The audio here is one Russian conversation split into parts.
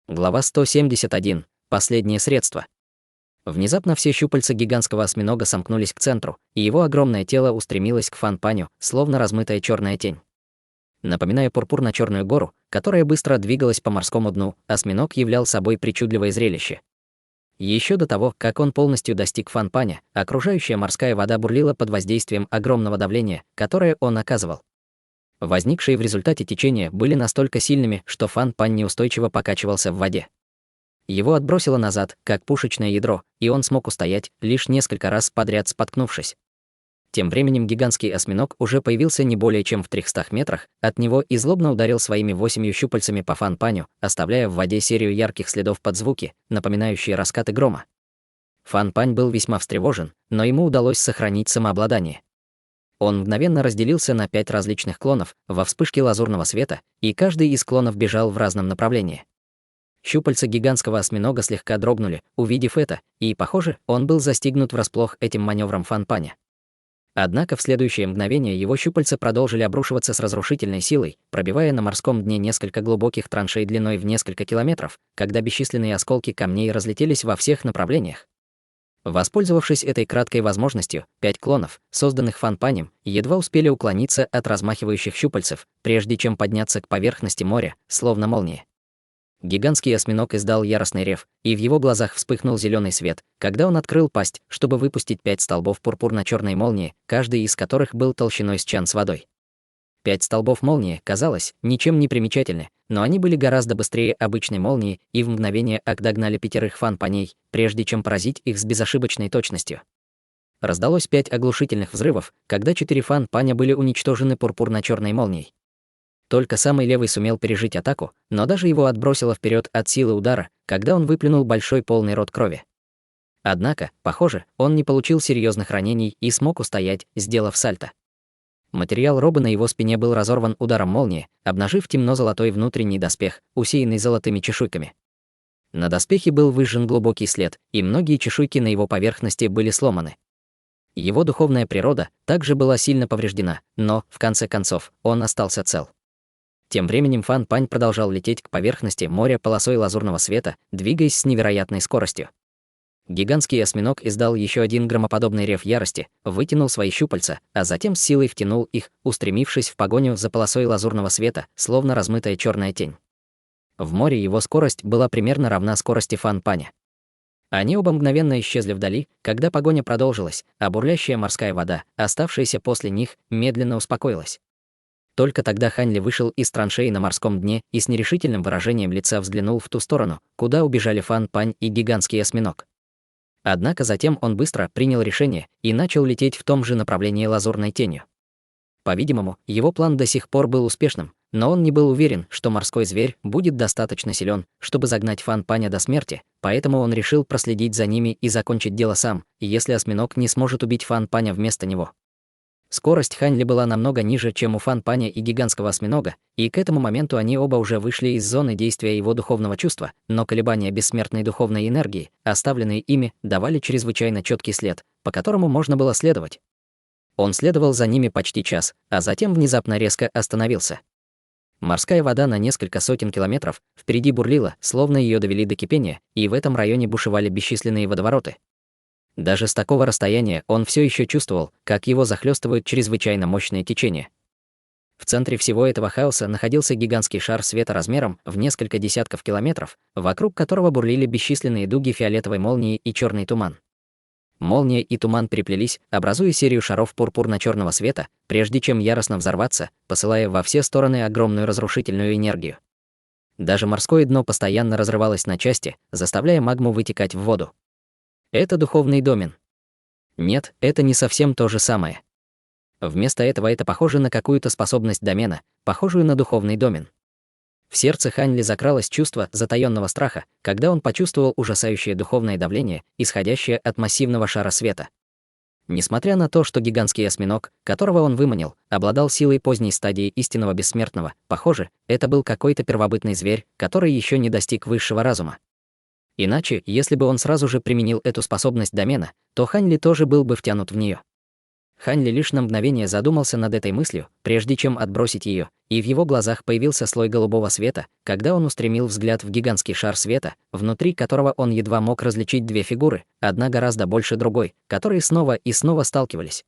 Глава 171. Последнее средство. Внезапно все щупальца гигантского осьминога сомкнулись к центру, и его огромное тело устремилось к Фан Паню, словно размытая черная тень. Напоминая пурпурно-черную гору, которая быстро двигалась по морскому дну, осьминог являл собой причудливое зрелище. Еще до того, как он полностью достиг Фан Паня, окружающая морская вода бурлила под воздействием огромного давления, которое он оказывал. Возникшие в результате течения были настолько сильными, что Фан Пань неустойчиво покачивался в воде. Его отбросило назад, как пушечное ядро, и он смог устоять, лишь несколько раз подряд споткнувшись. Тем временем гигантский осьминог уже появился не более чем в 300 метрах от него и злобно ударил своими 8 щупальцами по Фан Паню, оставляя в воде серию ярких следов под звуки, напоминающие раскаты грома. Фан Пань был весьма встревожен, но ему удалось сохранить самообладание. Он мгновенно разделился на 5 различных клонов во вспышке лазурного света, и каждый из клонов бежал в разном направлении. Щупальца гигантского осьминога слегка дрогнули, увидев это, и, похоже, он был застигнут врасплох этим маневром Фан Паня. Однако в следующее мгновение его щупальца продолжили обрушиваться с разрушительной силой, пробивая на морском дне несколько глубоких траншей длиной в несколько километров, когда бесчисленные осколки камней разлетелись во всех направлениях. Воспользовавшись этой краткой возможностью, 5 клонов, созданных Фан Панем, едва успели уклониться от размахивающих щупальцев, прежде чем подняться к поверхности моря, словно молния. Гигантский осьминог издал яростный рев, и в его глазах вспыхнул зеленый свет, когда он открыл пасть, чтобы выпустить 5 столбов пурпурно-черной молнии, каждый из которых был толщиной с чан с водой. 5 столбов молнии, казалось, ничем не примечательны, но они были гораздо быстрее обычной молнии и в мгновение догнали 5 Фан Паней, прежде чем поразить их с безошибочной точностью. Раздалось 5 оглушительных взрывов, когда 4 Фан Паня были уничтожены пурпурно-черной молнией. Только самый левый сумел пережить атаку, но даже его отбросило вперед от силы удара, когда он выплюнул большой полный рот крови. Однако, похоже, он не получил серьезных ранений и смог устоять, сделав сальто. Материал роба на его спине был разорван ударом молнии, обнажив темно-золотой внутренний доспех, усеянный золотыми чешуйками. На доспехе был выжжен глубокий след, и многие чешуйки на его поверхности были сломаны. Его духовная природа также была сильно повреждена, но, в конце концов, он остался цел. Тем временем Фан Пань продолжал лететь к поверхности моря полосой лазурного света, двигаясь с невероятной скоростью. Гигантский осьминог издал еще один громоподобный рев ярости, вытянул свои щупальца, а затем с силой втянул их, устремившись в погоню за полосой лазурного света, словно размытая черная тень. В море его скорость была примерно равна скорости Фан Паня. Они оба мгновенно исчезли вдали, когда погоня продолжилась, а бурлящая морская вода, оставшаяся после них, медленно успокоилась. Только тогда Хань Ли вышел из траншеи на морском дне и с нерешительным выражением лица взглянул в ту сторону, куда убежали Фан Пань и гигантский осьминог. Однако затем он быстро принял решение и начал лететь в том же направлении лазурной тенью. По-видимому, его план до сих пор был успешным, но он не был уверен, что морской зверь будет достаточно силен, чтобы загнать Фан Паня до смерти, поэтому он решил проследить за ними и закончить дело сам, если осьминог не сможет убить Фан Паня вместо него. Скорость Хань Ли была намного ниже, чем у Фан Паня и гигантского осьминога, и к этому моменту они оба уже вышли из зоны действия его духовного чувства, но колебания бессмертной духовной энергии, оставленные ими, давали чрезвычайно четкий след, по которому можно было следовать. Он следовал за ними почти час, а затем внезапно резко остановился. Морская вода на несколько сотен километров впереди бурлила, словно ее довели до кипения, и в этом районе бушевали бесчисленные водовороты. Даже с такого расстояния он все еще чувствовал, как его захлестывают чрезвычайно мощные течения. В центре всего этого хаоса находился гигантский шар света размером в несколько десятков километров, вокруг которого бурлили бесчисленные дуги фиолетовой молнии и черный туман. Молния и туман переплелись, образуя серию шаров пурпурно-черного света, прежде чем яростно взорваться, посылая во все стороны огромную разрушительную энергию. Даже морское дно постоянно разрывалось на части, заставляя магму вытекать в воду. Это духовный домен. Нет, это не совсем то же самое. Вместо этого это похоже на какую-то способность домена, похожую на духовный домен. В сердце Хань Ли закралось чувство затаённого страха, когда он почувствовал ужасающее духовное давление, исходящее от массивного шара света. Несмотря на то, что гигантский осьминог, которого он выманил, обладал силой поздней стадии истинного бессмертного, похоже, это был какой-то первобытный зверь, который еще не достиг высшего разума. Иначе, если бы он сразу же применил эту способность домена, то Хань Ли тоже был бы втянут в нее. Хань Ли лишь на мгновение задумался над этой мыслью, прежде чем отбросить ее, и в его глазах появился слой голубого света, когда он устремил взгляд в гигантский шар света, внутри которого он едва мог различить две фигуры, одна гораздо больше другой, которые снова и снова сталкивались.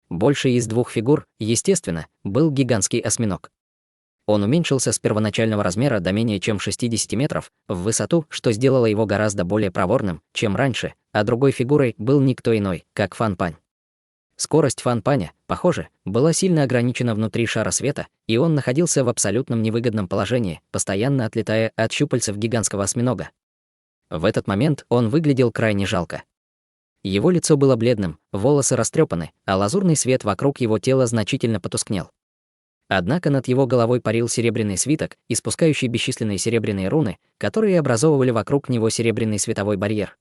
Большей из двух фигур, естественно, был гигантский осьминог. Он уменьшился с первоначального размера до менее чем 60 метров в высоту, что сделало его гораздо более проворным, чем раньше, а другой фигурой был никто иной, как Фан Пань. Скорость Фан Паня, похоже, была сильно ограничена внутри шара света, и он находился в абсолютном невыгодном положении, постоянно отлетая от щупальцев гигантского осьминога. В этот момент он выглядел крайне жалко. Его лицо было бледным, волосы растрепаны, а лазурный свет вокруг его тела значительно потускнел. Однако над его головой парил серебряный свиток, испускающий бесчисленные серебряные руны, которые образовывали вокруг него серебряный световой барьер.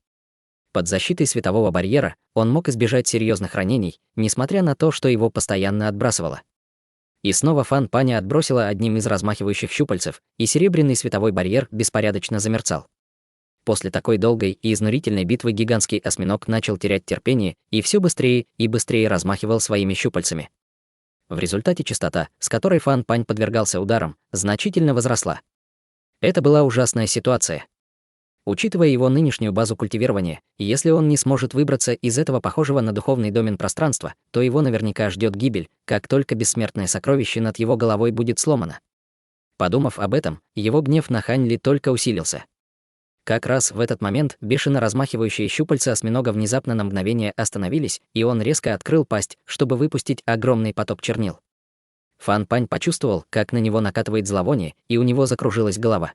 Под защитой светового барьера он мог избежать серьезных ранений, несмотря на то, что его постоянно отбрасывало. И снова Фан Паня отбросило одним из размахивающих щупальцев, и серебряный световой барьер беспорядочно замерцал. После такой долгой и изнурительной битвы гигантский осьминог начал терять терпение и все быстрее и быстрее размахивал своими щупальцами. В результате частота, с которой Фан Пань подвергался ударам, значительно возросла. Это была ужасная ситуация. Учитывая его нынешнюю базу культивирования, если он не сможет выбраться из этого похожего на духовный домен пространства, то его наверняка ждет гибель, как только бессмертное сокровище над его головой будет сломано. Подумав об этом, его гнев на Хань Ли только усилился. Как раз в этот момент бешено размахивающие щупальца осьминога внезапно на мгновение остановились, и он резко открыл пасть, чтобы выпустить огромный поток чернил. Фан Пань почувствовал, как на него накатывает зловоние, и у него закружилась голова.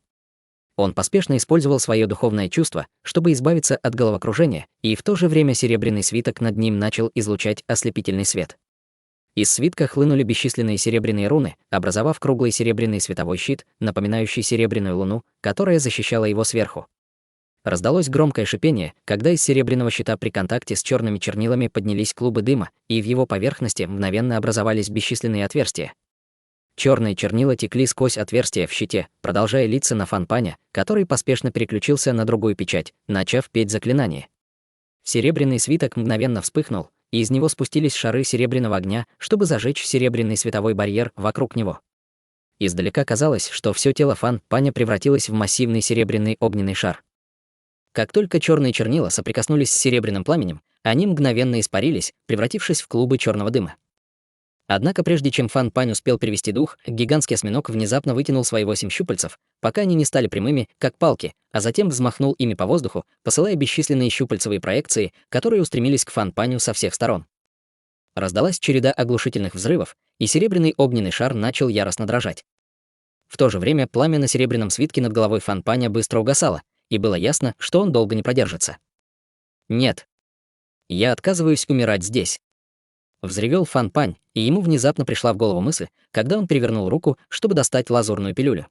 Он поспешно использовал свое духовное чувство, чтобы избавиться от головокружения, и в то же время серебряный свиток над ним начал излучать ослепительный свет. Из свитка хлынули бесчисленные серебряные руны, образовав круглый серебряный световой щит, напоминающий серебряную луну, которая защищала его сверху. Раздалось громкое шипение, когда из серебряного щита при контакте с черными чернилами поднялись клубы дыма, и в его поверхности мгновенно образовались бесчисленные отверстия. Черные чернила текли сквозь отверстия в щите, продолжая литься на Фан Паня, который поспешно переключился на другую печать, начав петь заклинание. Серебряный свиток мгновенно вспыхнул, и из него спустились шары серебряного огня, чтобы зажечь серебряный световой барьер вокруг него. Издалека казалось, что все тело Фан Паня превратилось в массивный серебряный огненный шар. Как только черные чернила соприкоснулись с серебряным пламенем, они мгновенно испарились, превратившись в клубы черного дыма. Однако прежде чем Фан Пань успел перевести дух, гигантский осьминог внезапно вытянул свои 8 щупальцев, пока они не стали прямыми, как палки, а затем взмахнул ими по воздуху, посылая бесчисленные щупальцевые проекции, которые устремились к Фан Паню со всех сторон. Раздалась череда оглушительных взрывов, и серебряный огненный шар начал яростно дрожать. В то же время пламя на серебряном свитке над головой Фан Паня быстро угасало, и было ясно, что он долго не продержится. «Нет. Я отказываюсь умирать здесь». Взревел Фан Пань, и ему внезапно пришла в голову мысль, когда он перевернул руку, чтобы достать лазурную пилюлю.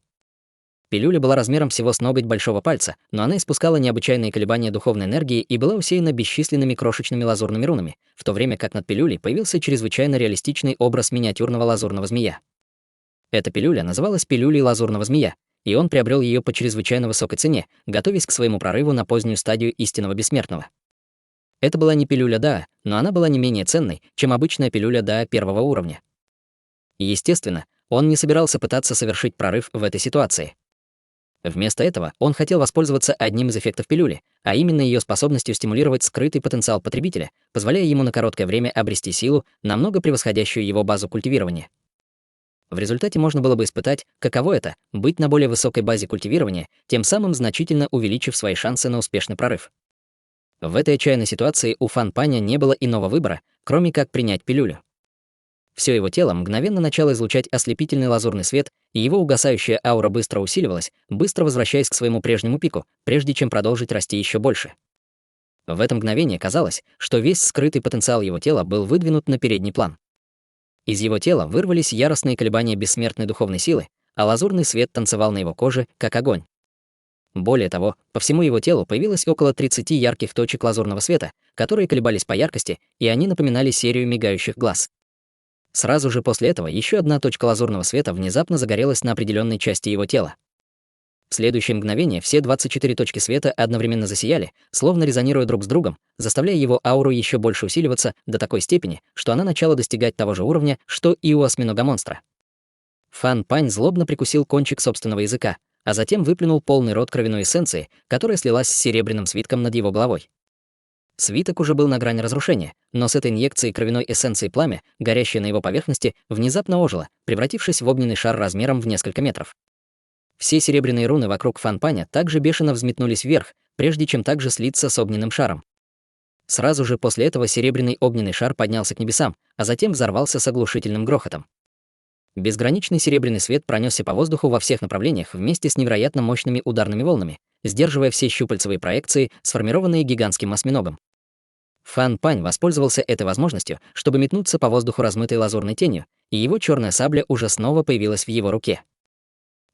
Пилюля была размером всего с ноготь большого пальца, но она испускала необычайные колебания духовной энергии и была усеяна бесчисленными крошечными лазурными рунами, в то время как над пилюлей появился чрезвычайно реалистичный образ миниатюрного лазурного змея. Эта пилюля называлась пилюлей лазурного змея, и он приобрел ее по чрезвычайно высокой цене, готовясь к своему прорыву на позднюю стадию истинного бессмертного. Это была не пилюля Дао, но она была не менее ценной, чем обычная пилюля Дао первого уровня. Естественно, он не собирался пытаться совершить прорыв в этой ситуации. Вместо этого он хотел воспользоваться одним из эффектов пилюли, а именно ее способностью стимулировать скрытый потенциал потребителя, позволяя ему на короткое время обрести силу, намного превосходящую его базу культивирования. В результате можно было бы испытать, каково это — быть на более высокой базе культивирования, тем самым значительно увеличив свои шансы на успешный прорыв. В этой отчаянной ситуации у Фан Паня не было иного выбора, кроме как принять пилюлю. Все его тело мгновенно начало излучать ослепительный лазурный свет, и его угасающая аура быстро усиливалась, быстро возвращаясь к своему прежнему пику, прежде чем продолжить расти еще больше. В это мгновение казалось, что весь скрытый потенциал его тела был выдвинут на передний план. Из его тела вырвались яростные колебания бессмертной духовной силы, а лазурный свет танцевал на его коже, как огонь. Более того, по всему его телу появилось около 30 ярких точек лазурного света, которые колебались по яркости, и они напоминали серию мигающих глаз. Сразу же после этого еще одна точка лазурного света внезапно загорелась на определенной части его тела. В следующее мгновение все 24 точки света одновременно засияли, словно резонируя друг с другом, заставляя его ауру еще больше усиливаться до такой степени, что она начала достигать того же уровня, что и у осьминога-монстра. Фан Пань злобно прикусил кончик собственного языка, а затем выплюнул полный рот кровяной эссенции, которая слилась с серебряным свитком над его головой. Свиток уже был на грани разрушения, но с этой инъекцией кровяной эссенции пламя, горящее на его поверхности, внезапно ожило, превратившись в огненный шар размером в несколько метров. Все серебряные руны вокруг Фан Паня также бешено взметнулись вверх, прежде чем также слиться с огненным шаром. Сразу же после этого серебряный огненный шар поднялся к небесам, а затем взорвался с оглушительным грохотом. Безграничный серебряный свет пронесся по воздуху во всех направлениях вместе с невероятно мощными ударными волнами, сдерживая все щупальцевые проекции, сформированные гигантским осьминогом. Фан Пань воспользовался этой возможностью, чтобы метнуться по воздуху размытой лазурной тенью, и его черная сабля уже снова появилась в его руке.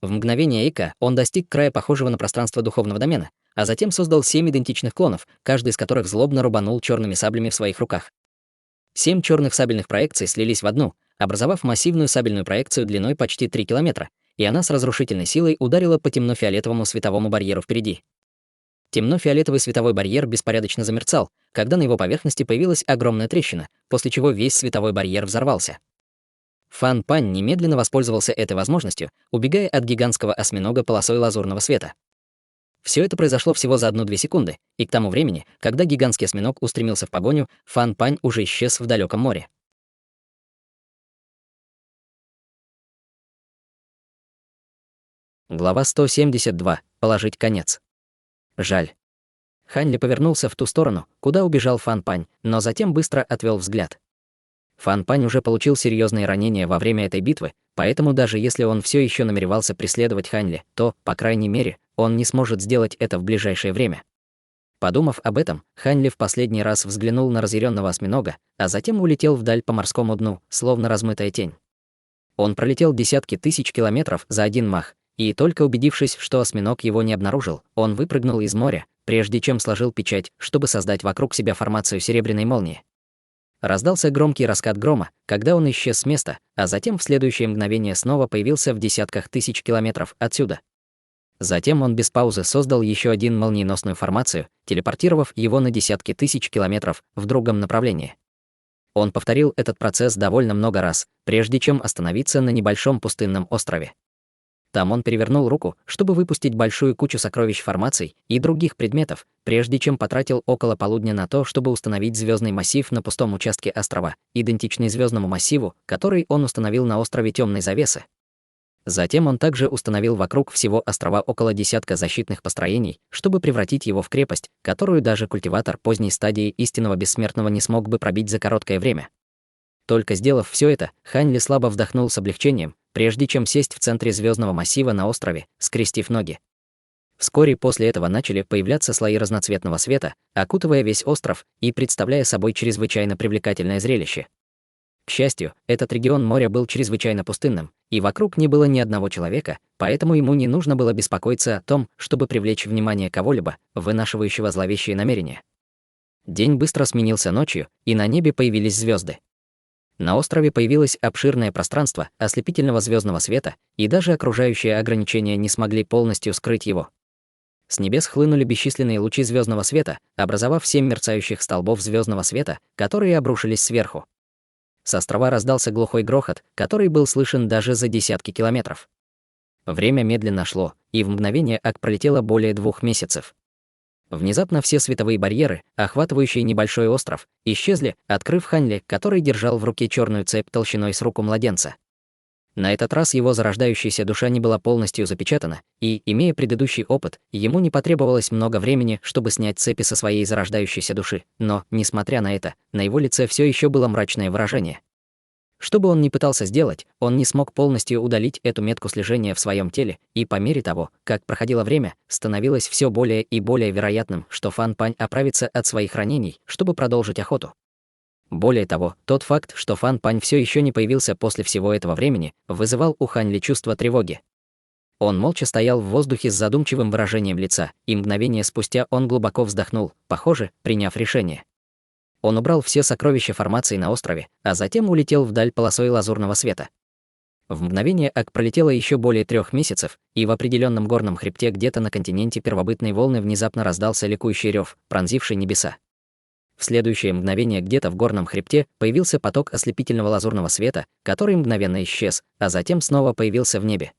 В мгновение эйка он достиг края похожего на пространство духовного домена, а затем создал 7 идентичных клонов, каждый из которых злобно рубанул черными саблями в своих руках. 7 черных сабельных проекций слились в одну, образовав массивную сабельную проекцию длиной почти 3 километра, и она с разрушительной силой ударила по темно-фиолетовому световому барьеру впереди. Темно-фиолетовый световой барьер беспорядочно замерцал, когда на его поверхности появилась огромная трещина, после чего весь световой барьер взорвался. Фан Пань немедленно воспользовался этой возможностью, убегая от гигантского осьминога полосой лазурного света. Все это произошло всего за 1-2 секунды, и к тому времени, когда гигантский осьминог устремился в погоню, Фан Пань уже исчез в далеком море. Глава 172. Положить конец. Жаль. Хань Ли повернулся в ту сторону, куда убежал Фан Пань, но затем быстро отвел взгляд. Фан Пань уже получил серьезные ранения во время этой битвы, поэтому даже если он все еще намеревался преследовать Хань Ли, то, по крайней мере, он не сможет сделать это в ближайшее время. Подумав об этом, Хань Ли в последний раз взглянул на разъяренного осьминога, а затем улетел вдаль по морскому дну, словно размытая тень. Он пролетел десятки тысяч километров за один мах, и только убедившись, что осьминог его не обнаружил, он выпрыгнул из моря, прежде чем сложил печать, чтобы создать вокруг себя формацию серебряной молнии. Раздался громкий раскат грома, когда он исчез с места, а затем в следующее мгновение снова появился в десятках тысяч километров отсюда. Затем он без паузы создал еще один молниеносную формацию, телепортировав его на десятки тысяч километров в другом направлении. Он повторил этот процесс довольно много раз, прежде чем остановиться на небольшом пустынном острове. Там он перевернул руку, чтобы выпустить большую кучу сокровищ формаций и других предметов, прежде чем потратил около полудня на то, чтобы установить звездный массив на пустом участке острова, идентичный звездному массиву, который он установил на острове Темной Завесы. Затем он также установил вокруг всего острова около десятка защитных построений, чтобы превратить его в крепость, которую даже культиватор поздней стадии истинного бессмертного не смог бы пробить за короткое время. Только сделав все это, Хань Ли слабо вздохнул с облегчением, прежде чем сесть в центре звездного массива на острове, скрестив ноги. Вскоре после этого начали появляться слои разноцветного света, окутывая весь остров и представляя собой чрезвычайно привлекательное зрелище. К счастью, этот регион моря был чрезвычайно пустынным, и вокруг не было ни одного человека, поэтому ему не нужно было беспокоиться о том, чтобы привлечь внимание кого-либо, вынашивающего зловещие намерения. День быстро сменился ночью, и на небе появились звезды. На острове появилось обширное пространство ослепительного звездного света, и даже окружающие ограничения не смогли полностью скрыть его. С небес хлынули бесчисленные лучи звездного света, образовав 7 мерцающих столбов звездного света, которые обрушились сверху. С острова раздался глухой грохот, который был слышен даже за десятки километров. Время медленно шло, и в мгновение пролетело более 2 месяцев. Внезапно все световые барьеры, охватывающие небольшой остров, исчезли, открыв Хань Ли, который держал в руке черную цепь толщиной с руку младенца. На этот раз его зарождающаяся душа не была полностью запечатана, и, имея предыдущий опыт, ему не потребовалось много времени, чтобы снять цепи со своей зарождающейся души, но, несмотря на это, на его лице все еще было мрачное выражение. Что бы он ни пытался сделать, он не смог полностью удалить эту метку слежения в своем теле, и по мере того, как проходило время, становилось все более и более вероятным, что Фан Пань оправится от своих ранений, чтобы продолжить охоту. Более того, тот факт, что Фан Пань все еще не появился после всего этого времени, вызывал у Хань Ли чувство тревоги. Он молча стоял в воздухе с задумчивым выражением лица, и мгновение спустя он глубоко вздохнул, похоже, приняв решение. Он убрал все сокровища формации на острове, а затем улетел вдаль полосой лазурного света. В мгновение пролетело еще более 3 месяцев, и в определенном горном хребте где-то на континенте первобытной волны внезапно раздался ликующий рев, пронзивший небеса. В следующее мгновение где-то в горном хребте появился поток ослепительного лазурного света, который мгновенно исчез, а затем снова появился в небе.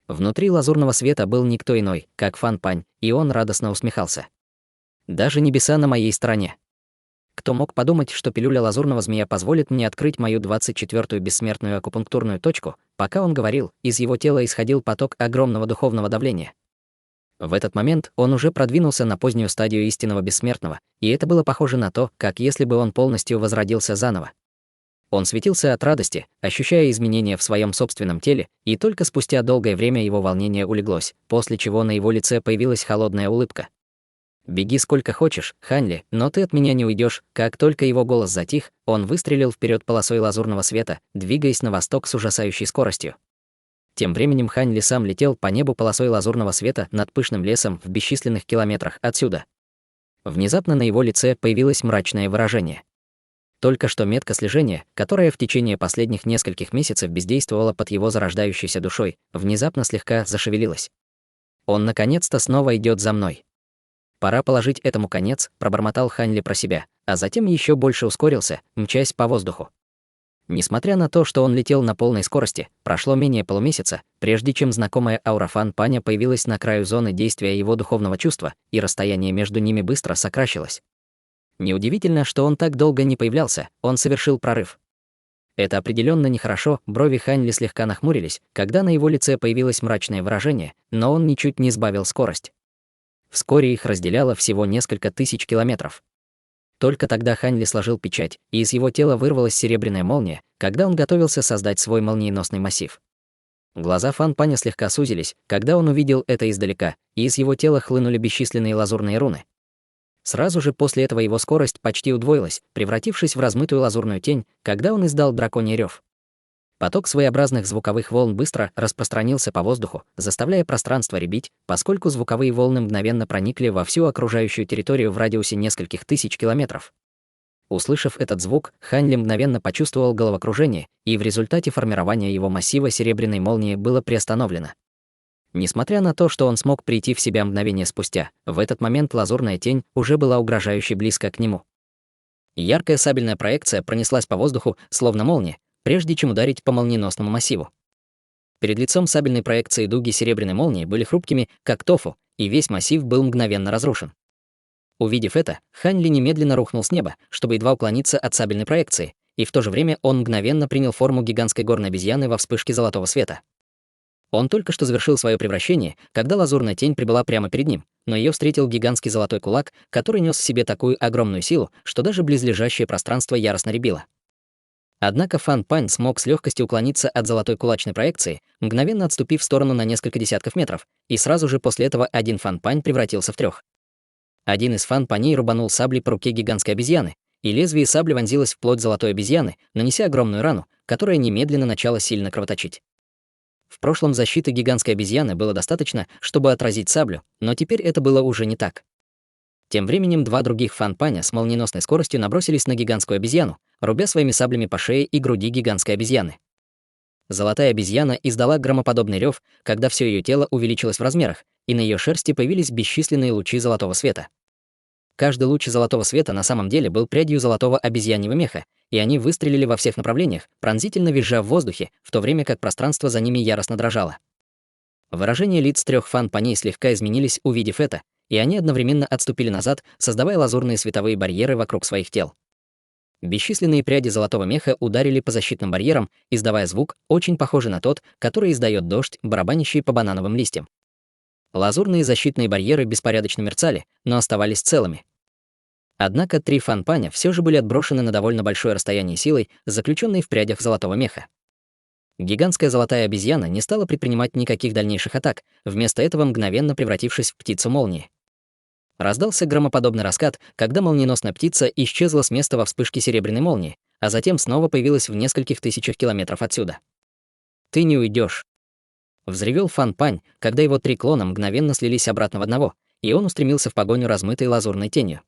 Внутри лазурного света был никто иной, как Фан Пань, и он радостно усмехался. Даже небеса на моей стороне. Кто мог подумать, что пилюля лазурного змея позволит мне открыть мою 24-ю бессмертную акупунктурную точку? Пока он говорил, из его тела исходил поток огромного духовного давления. В этот момент он уже продвинулся на позднюю стадию истинного бессмертного, и это было похоже на то, как если бы он полностью возродился заново. Он светился от радости, ощущая изменения в своем собственном теле, и только спустя долгое время его волнение улеглось, после чего на его лице появилась холодная улыбка. «Беги сколько хочешь, Ханли, но ты от меня не уйдешь. Как только его голос затих, он выстрелил вперед полосой лазурного света, двигаясь на восток с ужасающей скоростью. Тем временем Ханли сам летел по небу полосой лазурного света над пышным лесом в бесчисленных километрах отсюда. Внезапно на его лице появилось мрачное выражение. Только что метка слежения, которая в течение последних нескольких месяцев бездействовала под его зарождающейся душой, внезапно слегка зашевелилась. «Он наконец-то снова идет за мной. Пора положить этому конец», — пробормотал Ханли про себя, а затем еще больше ускорился, мчась по воздуху. Несмотря на то, что он летел на полной скорости, прошло менее полумесяца, прежде чем знакомая аура Фан Паня появилась на краю зоны действия его духовного чувства, и расстояние между ними быстро сокращилось. Неудивительно, что он так долго не появлялся, он совершил прорыв. Это определенно нехорошо, брови Ханли слегка нахмурились, когда на его лице появилось мрачное выражение, но он ничуть не сбавил скорость. Вскоре их разделяло всего несколько тысяч километров. Только тогда Ханли сложил печать, и из его тела вырвалась серебряная молния, когда он готовился создать свой молниеносный массив. Глаза Фан Паня слегка сузились, когда он увидел это издалека, и из его тела хлынули бесчисленные лазурные руны. Сразу же после этого его скорость почти удвоилась, превратившись в размытую лазурную тень, когда он издал драконий рев. Поток своеобразных звуковых волн быстро распространился по воздуху, заставляя пространство рябить, поскольку звуковые волны мгновенно проникли во всю окружающую территорию в радиусе нескольких тысяч километров. Услышав этот звук, Ханли мгновенно почувствовал головокружение, и в результате формирования его массива серебряной молнии было приостановлено. Несмотря на то, что он смог прийти в себя мгновение спустя, в этот момент лазурная тень уже была угрожающе близко к нему. Яркая сабельная проекция пронеслась по воздуху, словно молния, прежде чем ударить по молниеносному массиву. Перед лицом сабельной проекции дуги серебряной молнии были хрупкими, как тофу, и весь массив был мгновенно разрушен. Увидев это, Ханли немедленно рухнул с неба, чтобы едва уклониться от сабельной проекции, и в то же время он мгновенно принял форму гигантской горной обезьяны во вспышке золотого света. Он только что завершил свое превращение, когда лазурная тень прибыла прямо перед ним, но ее встретил гигантский золотой кулак, который нес в себе такую огромную силу, что даже близлежащее пространство яростно рябило. Однако Фан Пань смог с легкостью уклониться от золотой кулачной проекции, мгновенно отступив в сторону на несколько десятков метров, и сразу же после этого один Фан Пань превратился в 3. Один из Фан Паней рубанул саблей по руке гигантской обезьяны, и лезвие сабли вонзилось в плоть золотой обезьяны, нанеся огромную рану, которая немедленно начала сильно кровоточить. В прошлом защиты гигантской обезьяны было достаточно, чтобы отразить саблю, но теперь это было уже не так. Тем временем 2 других Фан Паня с молниеносной скоростью набросились на гигантскую обезьяну, рубя своими саблями по шее и груди гигантской обезьяны. Золотая обезьяна издала громоподобный рев, когда все ее тело увеличилось в размерах, и на ее шерсти появились бесчисленные лучи золотого света. Каждый луч золотого света на самом деле был прядью золотого обезьяньего меха, и они выстрелили во всех направлениях, пронзительно визжа в воздухе, в то время как пространство за ними яростно дрожало. Выражения лиц 3 Фан Паней слегка изменились, увидев это, и они одновременно отступили назад, создавая лазурные световые барьеры вокруг своих тел. Бесчисленные пряди золотого меха ударили по защитным барьерам, издавая звук, очень похожий на тот, который издает дождь, барабанящий по банановым листьям. Лазурные защитные барьеры беспорядочно мерцали, но оставались целыми. Однако 3 Фан Паня все же были отброшены на довольно большое расстояние силой, заключенной в прядях золотого меха. Гигантская золотая обезьяна не стала предпринимать никаких дальнейших атак, вместо этого мгновенно превратившись в птицу молнии. Раздался громоподобный раскат, когда молниеносная птица исчезла с места во вспышке серебряной молнии, а затем снова появилась в нескольких тысячах километров отсюда. «Ты не уйдешь!» Взревел Фан Пань, когда его 3 клона мгновенно слились обратно в одного, и он устремился в погоню размытой лазурной тенью.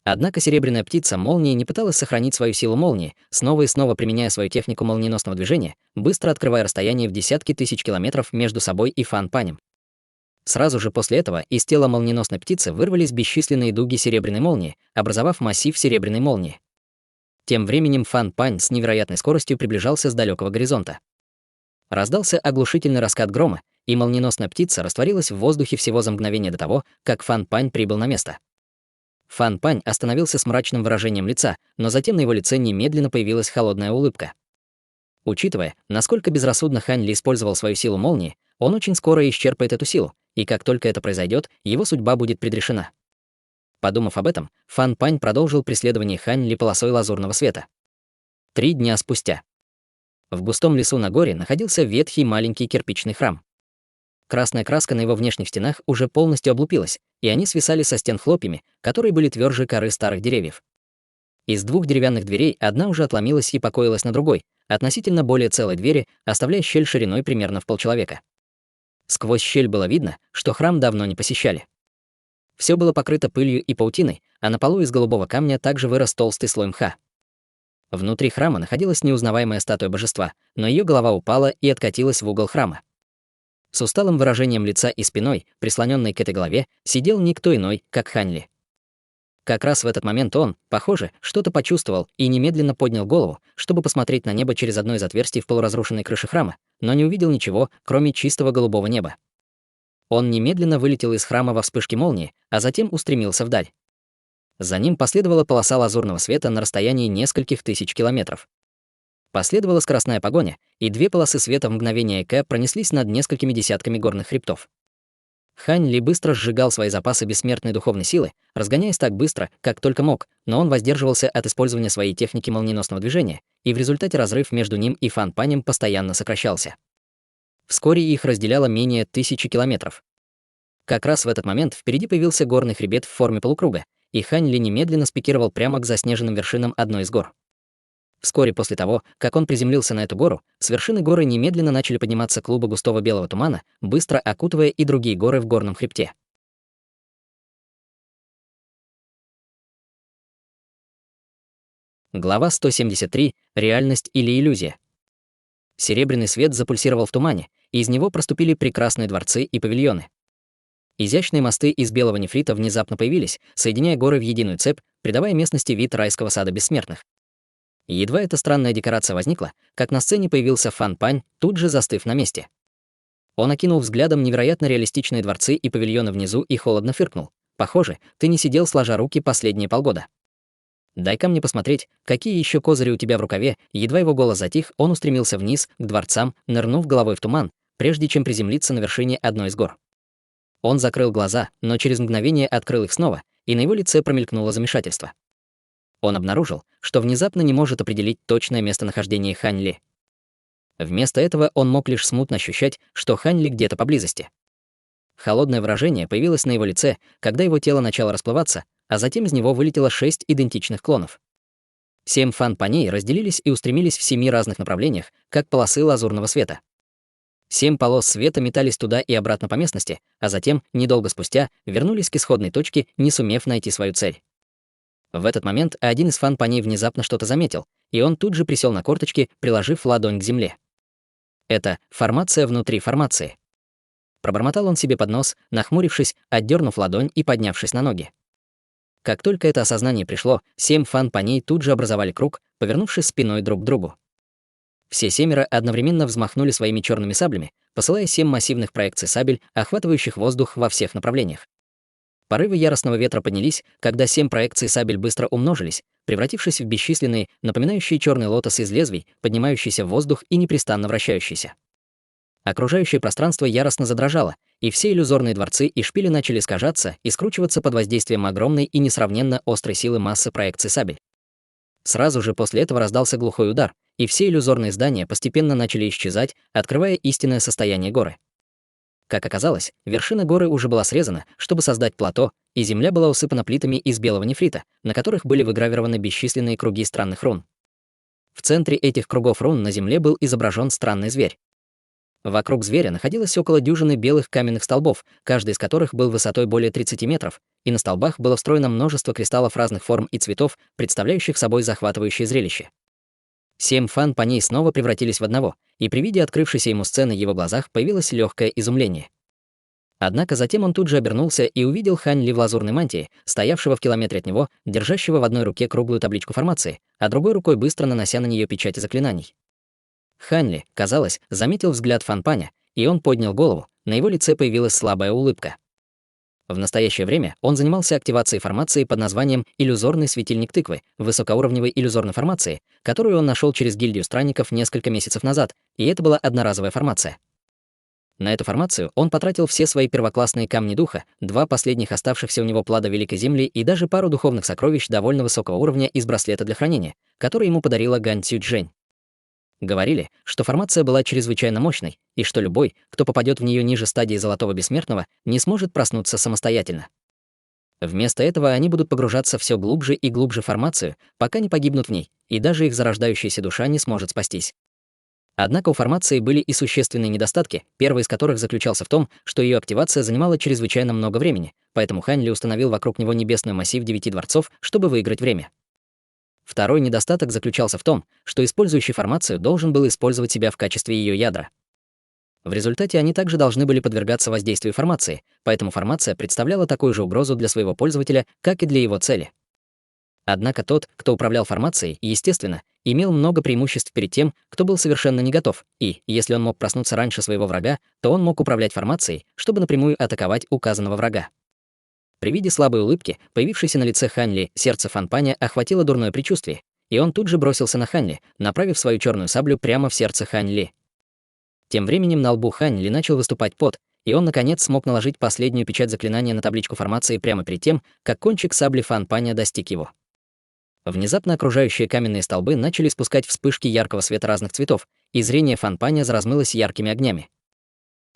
Однако серебряная птица молнии не пыталась сохранить свою силу молнии, снова и снова применяя свою технику молниеносного движения, быстро открывая расстояние в десятки тысяч километров между собой и Фан Панем. Сразу же после этого из тела молниеносной птицы вырвались бесчисленные дуги серебряной молнии, образовав массив серебряной молнии. Тем временем Фан Пань с невероятной скоростью приближался с далекого горизонта. Раздался оглушительный раскат грома, и молниеносная птица растворилась в воздухе всего за мгновение до того, как Фан Пань прибыл на место. Фан Пань остановился с мрачным выражением лица, но затем на его лице немедленно появилась холодная улыбка. Учитывая, насколько безрассудно Хань Ли использовал свою силу молнии, он очень скоро исчерпает эту силу, и как только это произойдет, его судьба будет предрешена. Подумав об этом, Фан Пань продолжил преследование Хань Ли полосой лазурного света. 3 дня спустя. В густом лесу на горе находился ветхий маленький кирпичный храм. Красная краска на его внешних стенах уже полностью облупилась, и они свисали со стен хлопьями, которые были тверже коры старых деревьев. Из 2 деревянных дверей одна уже отломилась и покоилась на другой, относительно более целой двери, оставляя щель шириной примерно в полчеловека. Сквозь щель было видно, что храм давно не посещали. Все было покрыто пылью и паутиной, а на полу из голубого камня также вырос толстый слой мха. Внутри храма находилась неузнаваемая статуя божества, но ее голова упала и откатилась в угол храма. С усталым выражением лица и спиной, прислоненной к этой голове, сидел никто иной, как Хань Ли. Как раз в этот момент он, похоже, что-то почувствовал и немедленно поднял голову, чтобы посмотреть на небо через одно из отверстий в полуразрушенной крыше храма, но не увидел ничего, кроме чистого голубого неба. Он немедленно вылетел из храма во вспышке молнии, а затем устремился вдаль. За ним последовала полоса лазурного света на расстоянии нескольких тысяч километров. Последовала скоростная погоня, и 2 полосы света в мгновение ока пронеслись над несколькими десятками горных хребтов. Хань Ли быстро сжигал свои запасы бессмертной духовной силы, разгоняясь так быстро, как только мог, но он воздерживался от использования своей техники молниеносного движения, и в результате разрыв между ним и Фан Панем постоянно сокращался. Вскоре их разделяло менее 1000 километров. Как раз в этот момент впереди появился горный хребет в форме полукруга, и Хань Ли немедленно спикировал прямо к заснеженным вершинам одной из гор. Вскоре после того, как он приземлился на эту гору, с вершины горы немедленно начали подниматься клубы густого белого тумана, быстро окутывая и другие горы в горном хребте. Глава 173. Реальность или иллюзия. Серебряный свет запульсировал в тумане, и из него проступили прекрасные дворцы и павильоны. Изящные мосты из белого нефрита внезапно появились, соединяя горы в единую цепь, придавая местности вид райского сада бессмертных. Едва эта странная декорация возникла, как на сцене появился Фан Пань, тут же застыв на месте. Он окинул взглядом невероятно реалистичные дворцы и павильоны внизу и холодно фыркнул. «Похоже, ты не сидел сложа руки последние полгода. Дай-ка мне посмотреть, какие еще козыри у тебя в рукаве». Едва его голос затих, он устремился вниз, к дворцам, нырнув головой в туман, прежде чем приземлиться на вершине одной из гор. Он закрыл глаза, но через мгновение открыл их снова, и на его лице промелькнуло замешательство. Он обнаружил, что внезапно не может определить точное местонахождение Хань Ли. Вместо этого он мог лишь смутно ощущать, что Хань Ли где-то поблизости. Холодное выражение появилось на его лице, когда его тело начало расплываться, а затем из него вылетело 6 идентичных клонов. 7 Фан Паней разделились и устремились в 7 разных направлениях, как полосы лазурного света. 7 полос света метались туда и обратно по местности, а затем, недолго спустя, вернулись к исходной точке, не сумев найти свою цель. В этот момент один из Фан Паней внезапно что-то заметил, и он тут же присел на корточки, приложив ладонь к земле. Это формация внутри формации. Пробормотал он себе под нос, нахмурившись, отдернув ладонь и поднявшись на ноги. Как только это осознание пришло, 7 Фан Паней тут же образовали круг, повернувшись спиной друг к другу. Все 7 одновременно взмахнули своими черными саблями, посылая 7 массивных проекций сабель, охватывающих воздух во всех направлениях. Порывы яростного ветра поднялись, когда 7 проекций сабель быстро умножились, превратившись в бесчисленные, напоминающие черный лотос из лезвий, поднимающийся в воздух и непрестанно вращающийся. Окружающее пространство яростно задрожало, и все иллюзорные дворцы и шпили начали искажаться и скручиваться под воздействием огромной и несравненно острой силы массы проекций сабель. Сразу же после этого раздался глухой удар, и все иллюзорные здания постепенно начали исчезать, открывая истинное состояние горы. Как оказалось, вершина горы уже была срезана, чтобы создать плато, и земля была усыпана плитами из белого нефрита, на которых были выгравированы бесчисленные круги странных рун. В центре этих кругов рун на земле был изображен странный зверь. Вокруг зверя находилось около дюжины белых каменных столбов, каждый из которых был высотой более 30 метров, и на столбах было встроено множество кристаллов разных форм и цветов, представляющих собой захватывающее зрелище. 7 Фан Паней снова превратились в одного, и при виде открывшейся ему сцены в его глазах появилось легкое изумление. Однако затем он тут же обернулся и увидел Хань Ли в лазурной мантии, стоявшего в километре от него, держащего в одной руке круглую табличку формации, а другой рукой быстро нанося на нее печати заклинаний. Хань Ли, казалось, заметил взгляд Фан Паня, и он поднял голову, на его лице появилась слабая улыбка. В настоящее время он занимался активацией формации под названием «Иллюзорный светильник тыквы», высокоуровневой иллюзорной формации, которую он нашел через гильдию странников несколько месяцев назад, и это была одноразовая формация. На эту формацию он потратил все свои первоклассные камни духа, 2 последних оставшихся у него плода Великой Земли и даже пару духовных сокровищ довольно высокого уровня из браслета для хранения, который ему подарила Гань Цюйчжэнь. Говорили, что формация была чрезвычайно мощной, и что любой, кто попадет в нее ниже стадии Золотого Бессмертного, не сможет проснуться самостоятельно. Вместо этого они будут погружаться все глубже и глубже в формацию, пока не погибнут в ней, и даже их зарождающаяся душа не сможет спастись. Однако у формации были и существенные недостатки, первый из которых заключался в том, что ее активация занимала чрезвычайно много времени, поэтому Хань Ли установил вокруг него небесный массив 9 дворцов, чтобы выиграть время. Второй недостаток заключался в том, что использующий формацию должен был использовать себя в качестве ее ядра. В результате они также должны были подвергаться воздействию формации, поэтому формация представляла такую же угрозу для своего пользователя, как и для его цели. Однако тот, кто управлял формацией, естественно, имел много преимуществ перед тем, кто был совершенно не готов, и, если он мог проснуться раньше своего врага, то он мог управлять формацией, чтобы напрямую атаковать указанного врага. При виде слабой улыбки, появившейся на лице Хань Ли, сердце Фан Паня охватило дурное предчувствие, и он тут же бросился на Хань Ли, направив свою черную саблю прямо в сердце Хань Ли. Тем временем на лбу Хань Ли начал выступать пот, и он, наконец, смог наложить последнюю печать заклинания на табличку формации прямо перед тем, как кончик сабли Фан Паня достиг его. Внезапно окружающие каменные столбы начали спускать вспышки яркого света разных цветов, и зрение Фан Паня размылось яркими огнями.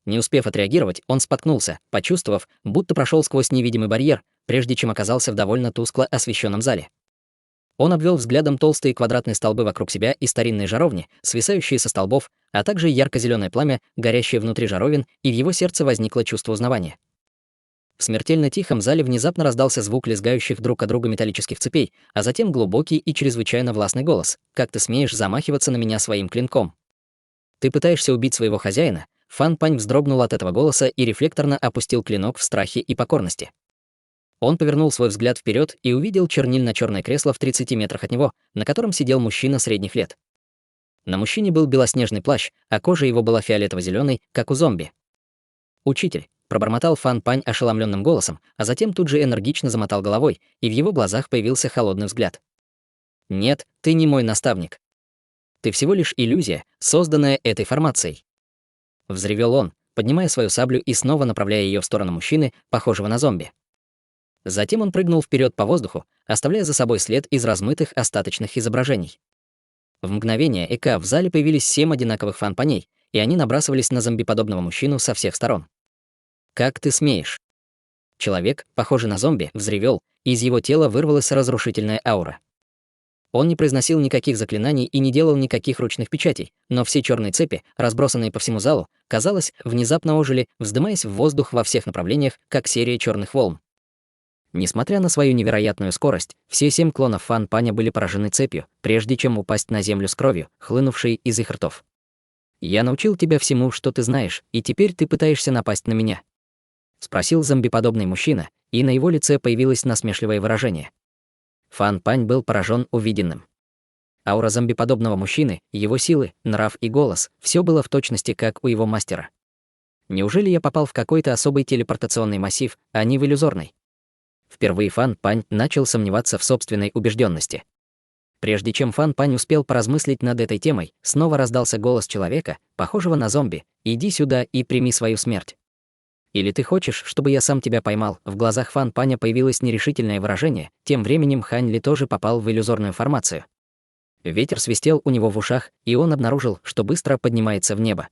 Не успев отреагировать, он споткнулся, почувствовав, будто прошел сквозь невидимый барьер, прежде чем оказался в довольно тускло освещенном зале. Он обвел взглядом толстые квадратные столбы вокруг себя и старинные жаровни, свисающие со столбов, а также ярко-зеленое пламя, горящее внутри жаровин, и в его сердце возникло чувство узнавания. В смертельно тихом зале внезапно раздался звук лизгающих друг от друга металлических цепей, а затем глубокий и чрезвычайно властный голос: «Как ты смеешь замахиваться на меня своим клинком? Ты пытаешься убить своего хозяина?» Фан Пань вздрогнул от этого голоса и рефлекторно опустил клинок в страхе и покорности. Он повернул свой взгляд вперед и увидел чернильно-черное кресло в 30 метрах от него, на котором сидел мужчина средних лет. На мужчине был белоснежный плащ, а кожа его была фиолетово-зеленой, как у зомби. «Учитель», — пробормотал Фан Пань ошеломленным голосом, а затем тут же энергично замотал головой, и в его глазах появился холодный взгляд. «Нет, ты не мой наставник. Ты всего лишь иллюзия, созданная этой формацией». Взревел он, поднимая свою саблю и снова направляя ее в сторону мужчины, похожего на зомби. Затем он прыгнул вперед по воздуху, оставляя за собой след из размытых остаточных изображений. В мгновение эка в зале появились 7 одинаковых фан-паней, и они набрасывались на зомбиподобного мужчину со всех сторон. «Как ты смеешь?» Человек, похожий на зомби, взревел, и из его тела вырвалась разрушительная аура. Он не произносил никаких заклинаний и не делал никаких ручных печатей, но все черные цепи, разбросанные по всему залу, казалось, внезапно ожили, вздымаясь в воздух во всех направлениях, как серия черных волн. Несмотря на свою невероятную скорость, все 7 клонов Фан Паня были поражены цепью, прежде чем упасть на землю с кровью, хлынувшей из их ртов. «Я научил тебя всему, что ты знаешь, и теперь ты пытаешься напасть на меня?» — спросил зомбиподобный мужчина, и на его лице появилось насмешливое выражение. Фан Пань был поражен увиденным. Аура зомбиподобного мужчины, его силы, нрав и голос — все было в точности, как у его мастера. Неужели я попал в какой-то особый телепортационный массив, а не в иллюзорный? Впервые Фан Пань начал сомневаться в собственной убежденности. Прежде чем Фан Пань успел поразмыслить над этой темой, снова раздался голос человека, похожего на зомби: «Иди сюда и прими свою смерть». «Или ты хочешь, чтобы я сам тебя поймал?» В глазах Фан Паня появилось нерешительное выражение. Тем временем Хань Ли тоже попал в иллюзорную формацию. Ветер свистел у него в ушах, и он обнаружил, что быстро поднимается в небо.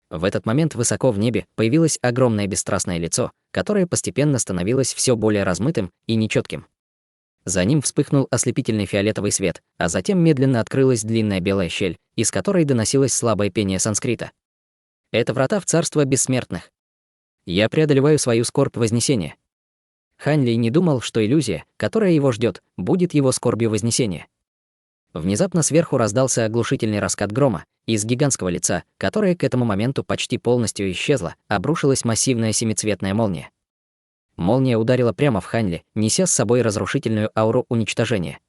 В этот момент высоко в небе появилось огромное бесстрастное лицо, которое постепенно становилось все более размытым и нечетким. За ним вспыхнул ослепительный фиолетовый свет, а затем медленно открылась длинная белая щель, из которой доносилось слабое пение санскрита. «Это врата в царство бессмертных. Я преодолеваю свою скорбь вознесения». Хань Ли не думал, что иллюзия, которая его ждет, будет его скорбью вознесения. Внезапно сверху раздался оглушительный раскат грома, и из гигантского лица, которое к этому моменту почти полностью исчезло, обрушилась массивная семицветная молния. Молния ударила прямо в Ханьли, неся с собой разрушительную ауру уничтожения.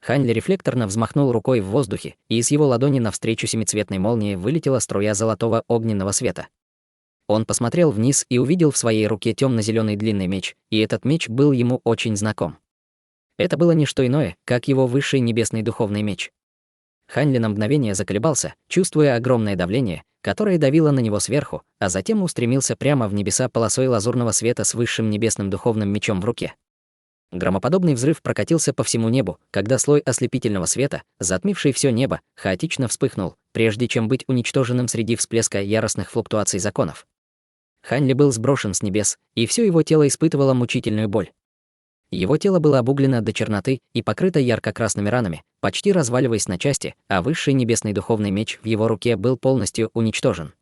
Ханьли рефлекторно взмахнул рукой в воздухе, и из его ладони навстречу семицветной молнии вылетела струя золотого огненного света. Он посмотрел вниз и увидел в своей руке темно-зеленый длинный меч, и этот меч был ему очень знаком. Это было не что иное, как его высший небесный духовный меч. Ханьли на мгновение заколебался, чувствуя огромное давление, которое давило на него сверху, а затем устремился прямо в небеса полосой лазурного света с высшим небесным духовным мечом в руке. Громоподобный взрыв прокатился по всему небу, когда слой ослепительного света, затмивший все небо, хаотично вспыхнул, прежде чем быть уничтоженным среди всплеска яростных флуктуаций законов. Ханьли был сброшен с небес, и все его тело испытывало мучительную боль. Его тело было обуглено до черноты и покрыто ярко-красными ранами, почти разваливаясь на части, а высший небесный духовный меч в его руке был полностью уничтожен.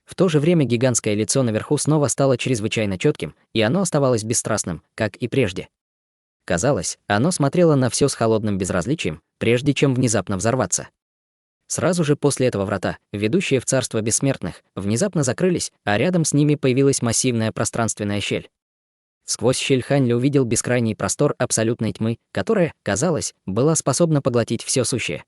В то же время гигантское лицо наверху снова стало чрезвычайно четким, и оно оставалось бесстрастным, как и прежде. Казалось, оно смотрело на все с холодным безразличием, прежде чем внезапно взорваться. Сразу же после этого врата, ведущие в царство бессмертных, внезапно закрылись, а рядом с ними появилась массивная пространственная щель. Сквозь щель Ханьли увидел бескрайний простор абсолютной тьмы, которая, казалось, была способна поглотить все сущее.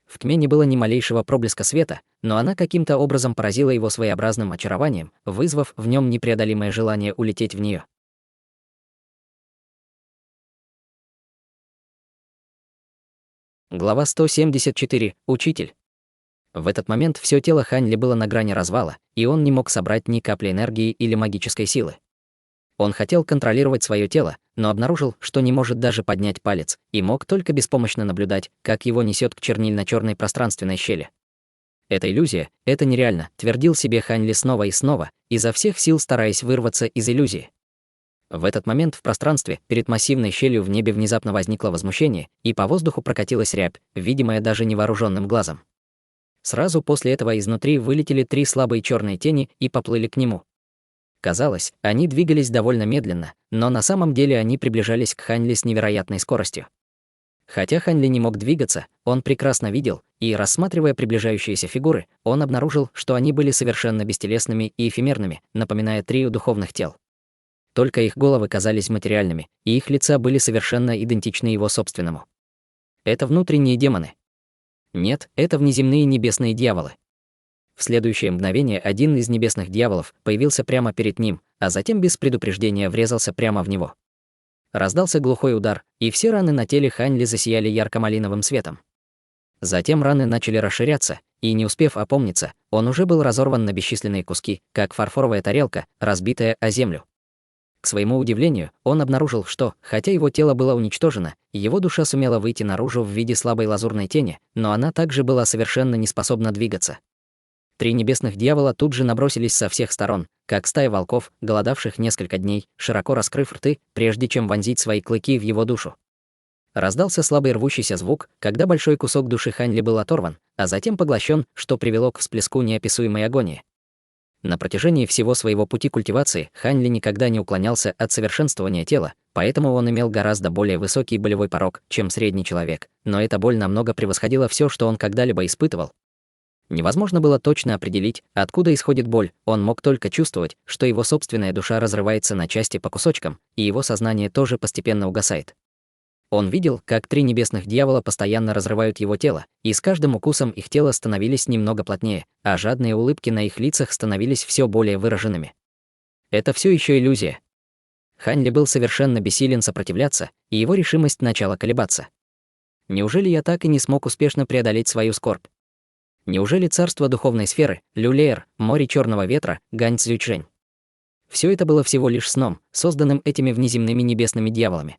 В тьме не было ни малейшего проблеска света, но она каким-то образом поразила его своеобразным очарованием, вызвав в нем непреодолимое желание улететь в нее. Глава 174. Учитель. В этот момент все тело Ханьли было на грани развала, и он не мог собрать ни капли энергии или магической силы. Он хотел контролировать свое тело, но обнаружил, что не может даже поднять палец, и мог только беспомощно наблюдать, как его несет к чернильно-черной пространственной щели. «Это иллюзия, это нереально», — твердил себе Ханьли снова и снова, изо всех сил стараясь вырваться из иллюзии. В этот момент в пространстве, перед массивной щелью в небе внезапно возникло возмущение, и по воздуху прокатилась рябь, видимая даже невооруженным глазом. Сразу после этого изнутри вылетели 3 слабые черные тени и поплыли к нему. Казалось, они двигались довольно медленно, но на самом деле они приближались к Ханьли с невероятной скоростью. Хотя Ханьли не мог двигаться, он прекрасно видел, и, рассматривая приближающиеся фигуры, он обнаружил, что они были совершенно бестелесными и эфемерными, напоминая трио духовных тел. Только их головы казались материальными, и их лица были совершенно идентичны его собственному. Это внутренние демоны. Нет, это внеземные небесные дьяволы. В следующее мгновение один из небесных дьяволов появился прямо перед ним, а затем без предупреждения врезался прямо в него. Раздался глухой удар, и все раны на теле Ханьли засияли ярко-малиновым светом. Затем раны начали расширяться, и, не успев опомниться, он уже был разорван на бесчисленные куски, как фарфоровая тарелка, разбитая о землю. К своему удивлению, он обнаружил, что, хотя его тело было уничтожено, его душа сумела выйти наружу в виде слабой лазурной тени, но она также была совершенно не способна двигаться. 3 небесных дьявола тут же набросились со всех сторон, как стая волков, голодавших несколько дней, широко раскрыв рты, прежде чем вонзить свои клыки в его душу. Раздался слабый рвущийся звук, когда большой кусок души Ханьли был оторван, а затем поглощен, что привело к всплеску неописуемой агонии. На протяжении всего своего пути культивации Ханьли никогда не уклонялся от совершенствования тела, поэтому он имел гораздо более высокий болевой порог, чем средний человек, но эта боль намного превосходила все, что он когда-либо испытывал. Невозможно было точно определить, откуда исходит боль, он мог только чувствовать, что его собственная душа разрывается на части по кусочкам, и его сознание тоже постепенно угасает. Он видел, как 3 небесных дьявола постоянно разрывают его тело, и с каждым укусом их тела становились немного плотнее, а жадные улыбки на их лицах становились все более выраженными. Это все еще иллюзия. Ханьли был совершенно бессилен сопротивляться, и его решимость начала колебаться. Неужели я так и не смог успешно преодолеть свою скорбь? Неужели царство духовной сферы, Люлеер, море черного ветра, Гань Цзючжэнь? Все это было всего лишь сном, созданным этими внеземными небесными дьяволами.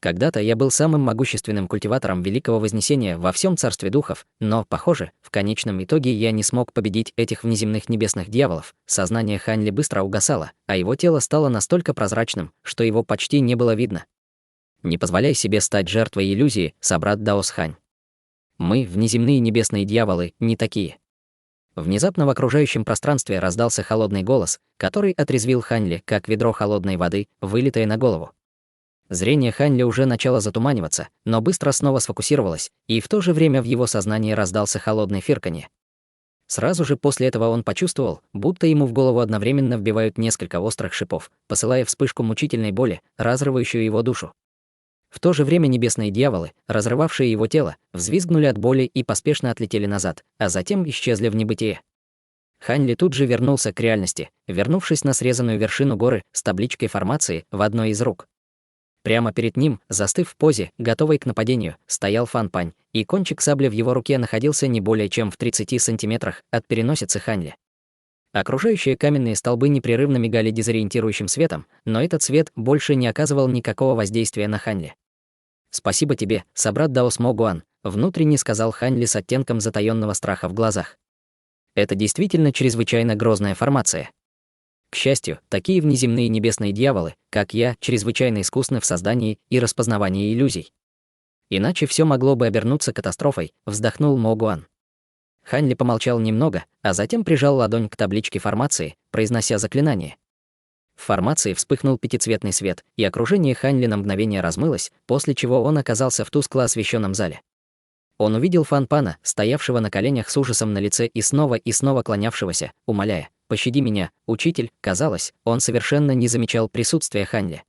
Когда-то я был самым могущественным культиватором Великого Вознесения во всем царстве духов, но, похоже, в конечном итоге я не смог победить этих внеземных небесных дьяволов. Сознание Ханьли быстро угасало, а его тело стало настолько прозрачным, что его почти не было видно. Не позволяй себе стать жертвой иллюзии, собрат Даос Хань. Мы, внеземные небесные дьяволы, не такие. Внезапно в окружающем пространстве раздался холодный голос, который отрезвил Ханьли, как ведро холодной воды, вылитое на голову. Зрение Ханьли уже начало затуманиваться, но быстро снова сфокусировалось, и в то же время в его сознании раздался холодный фырканье. Сразу же после этого он почувствовал, будто ему в голову одновременно вбивают несколько острых шипов, посылая вспышку мучительной боли, разрывающую его душу. В то же время небесные дьяволы, разрывавшие его тело, взвизгнули от боли и поспешно отлетели назад, а затем исчезли в небытие. Ханьли тут же вернулся к реальности, вернувшись на срезанную вершину горы с табличкой формации в одной из рук. Прямо перед ним, застыв в позе, готовый к нападению, стоял Фан Пань, и кончик сабли в его руке находился не более чем в 30 сантиметрах от переносицы Ханьли. Окружающие каменные столбы непрерывно мигали дезориентирующим светом, но этот свет больше не оказывал никакого воздействия на Ханьли. «Спасибо тебе, собрат Даос Мо Гуан», — внутренне сказал Ханьли с оттенком затаённого страха в глазах. Это действительно чрезвычайно грозная формация. К счастью, такие внеземные небесные дьяволы, как я, чрезвычайно искусны в создании и распознавании иллюзий. Иначе все могло бы обернуться катастрофой, вздохнул Мо Гуан. Ханьли помолчал немного, а затем прижал ладонь к табличке формации, произнося заклинание. В формации вспыхнул пятицветный свет, и окружение Ханьли на мгновение размылось, после чего он оказался в тускло освещенном зале. Он увидел Фан Пана, стоявшего на коленях с ужасом на лице и снова клонявшегося, умоляя: «Пощади меня, учитель». Казалось, он совершенно не замечал присутствия Ханьли.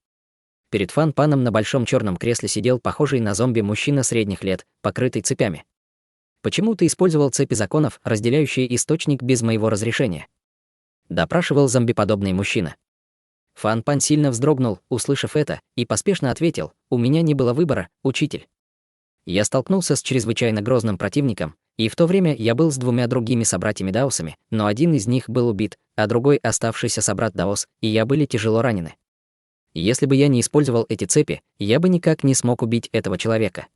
Перед Фан Паном на большом черном кресле сидел похожий на зомби мужчина средних лет, покрытый цепями. «Почему ты использовал цепи законов, разделяющие источник без моего разрешения?» допрашивал зомбиподобный мужчина. Фан Пан сильно вздрогнул, услышав это, и поспешно ответил: «У меня не было выбора, учитель. Я столкнулся с чрезвычайно грозным противником, и в то время я был с двумя другими собратьями-даосами, но один из них был убит, а другой, оставшийся собрат Даос, и я были тяжело ранены. Если бы я не использовал эти цепи, я бы никак не смог убить этого человека».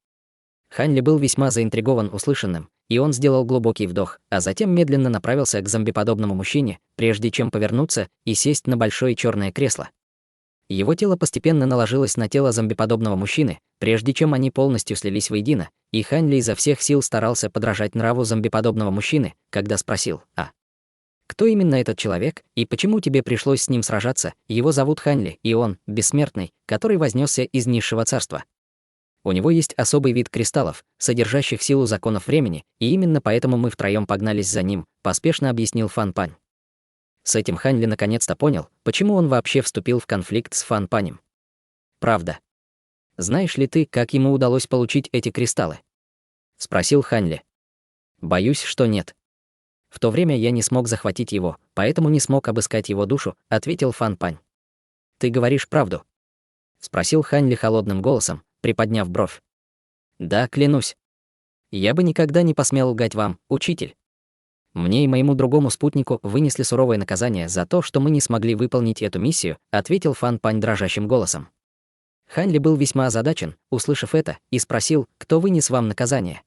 Ханьли был весьма заинтригован услышанным, и он сделал глубокий вдох, а затем медленно направился к зомбиподобному мужчине, прежде чем повернуться и сесть на большое черное кресло. Его тело постепенно наложилось на тело зомбиподобного мужчины, прежде чем они полностью слились воедино, и Ханьли изо всех сил старался подражать нраву зомбиподобного мужчины, когда спросил: кто именно этот человек, и почему тебе пришлось с ним сражаться? Его зовут Ханьли, и он — бессмертный, который вознесся из низшего царства. У него есть особый вид кристаллов, содержащих силу законов времени, и именно поэтому мы втроем погнались за ним», — поспешно объяснил Фан Пань. С этим Ханьли наконец-то понял, почему он вообще вступил в конфликт с Фан Панем. «Правда. Знаешь ли ты, как ему удалось получить эти кристаллы?» — спросил Ханьли. «Боюсь, что нет. В то время я не смог захватить его, поэтому не смог обыскать его душу», — ответил Фан Пань. «Ты говоришь правду?» — спросил Ханьли холодным голосом, приподняв бровь. «Да, клянусь. Я бы никогда не посмел лгать вам, учитель. Мне и моему другому спутнику вынесли суровое наказание за то, что мы не смогли выполнить эту миссию», — ответил Фан Пань дрожащим голосом. Ханьли был весьма озадачен, услышав это, и спросил: «Кто вынес вам наказание?»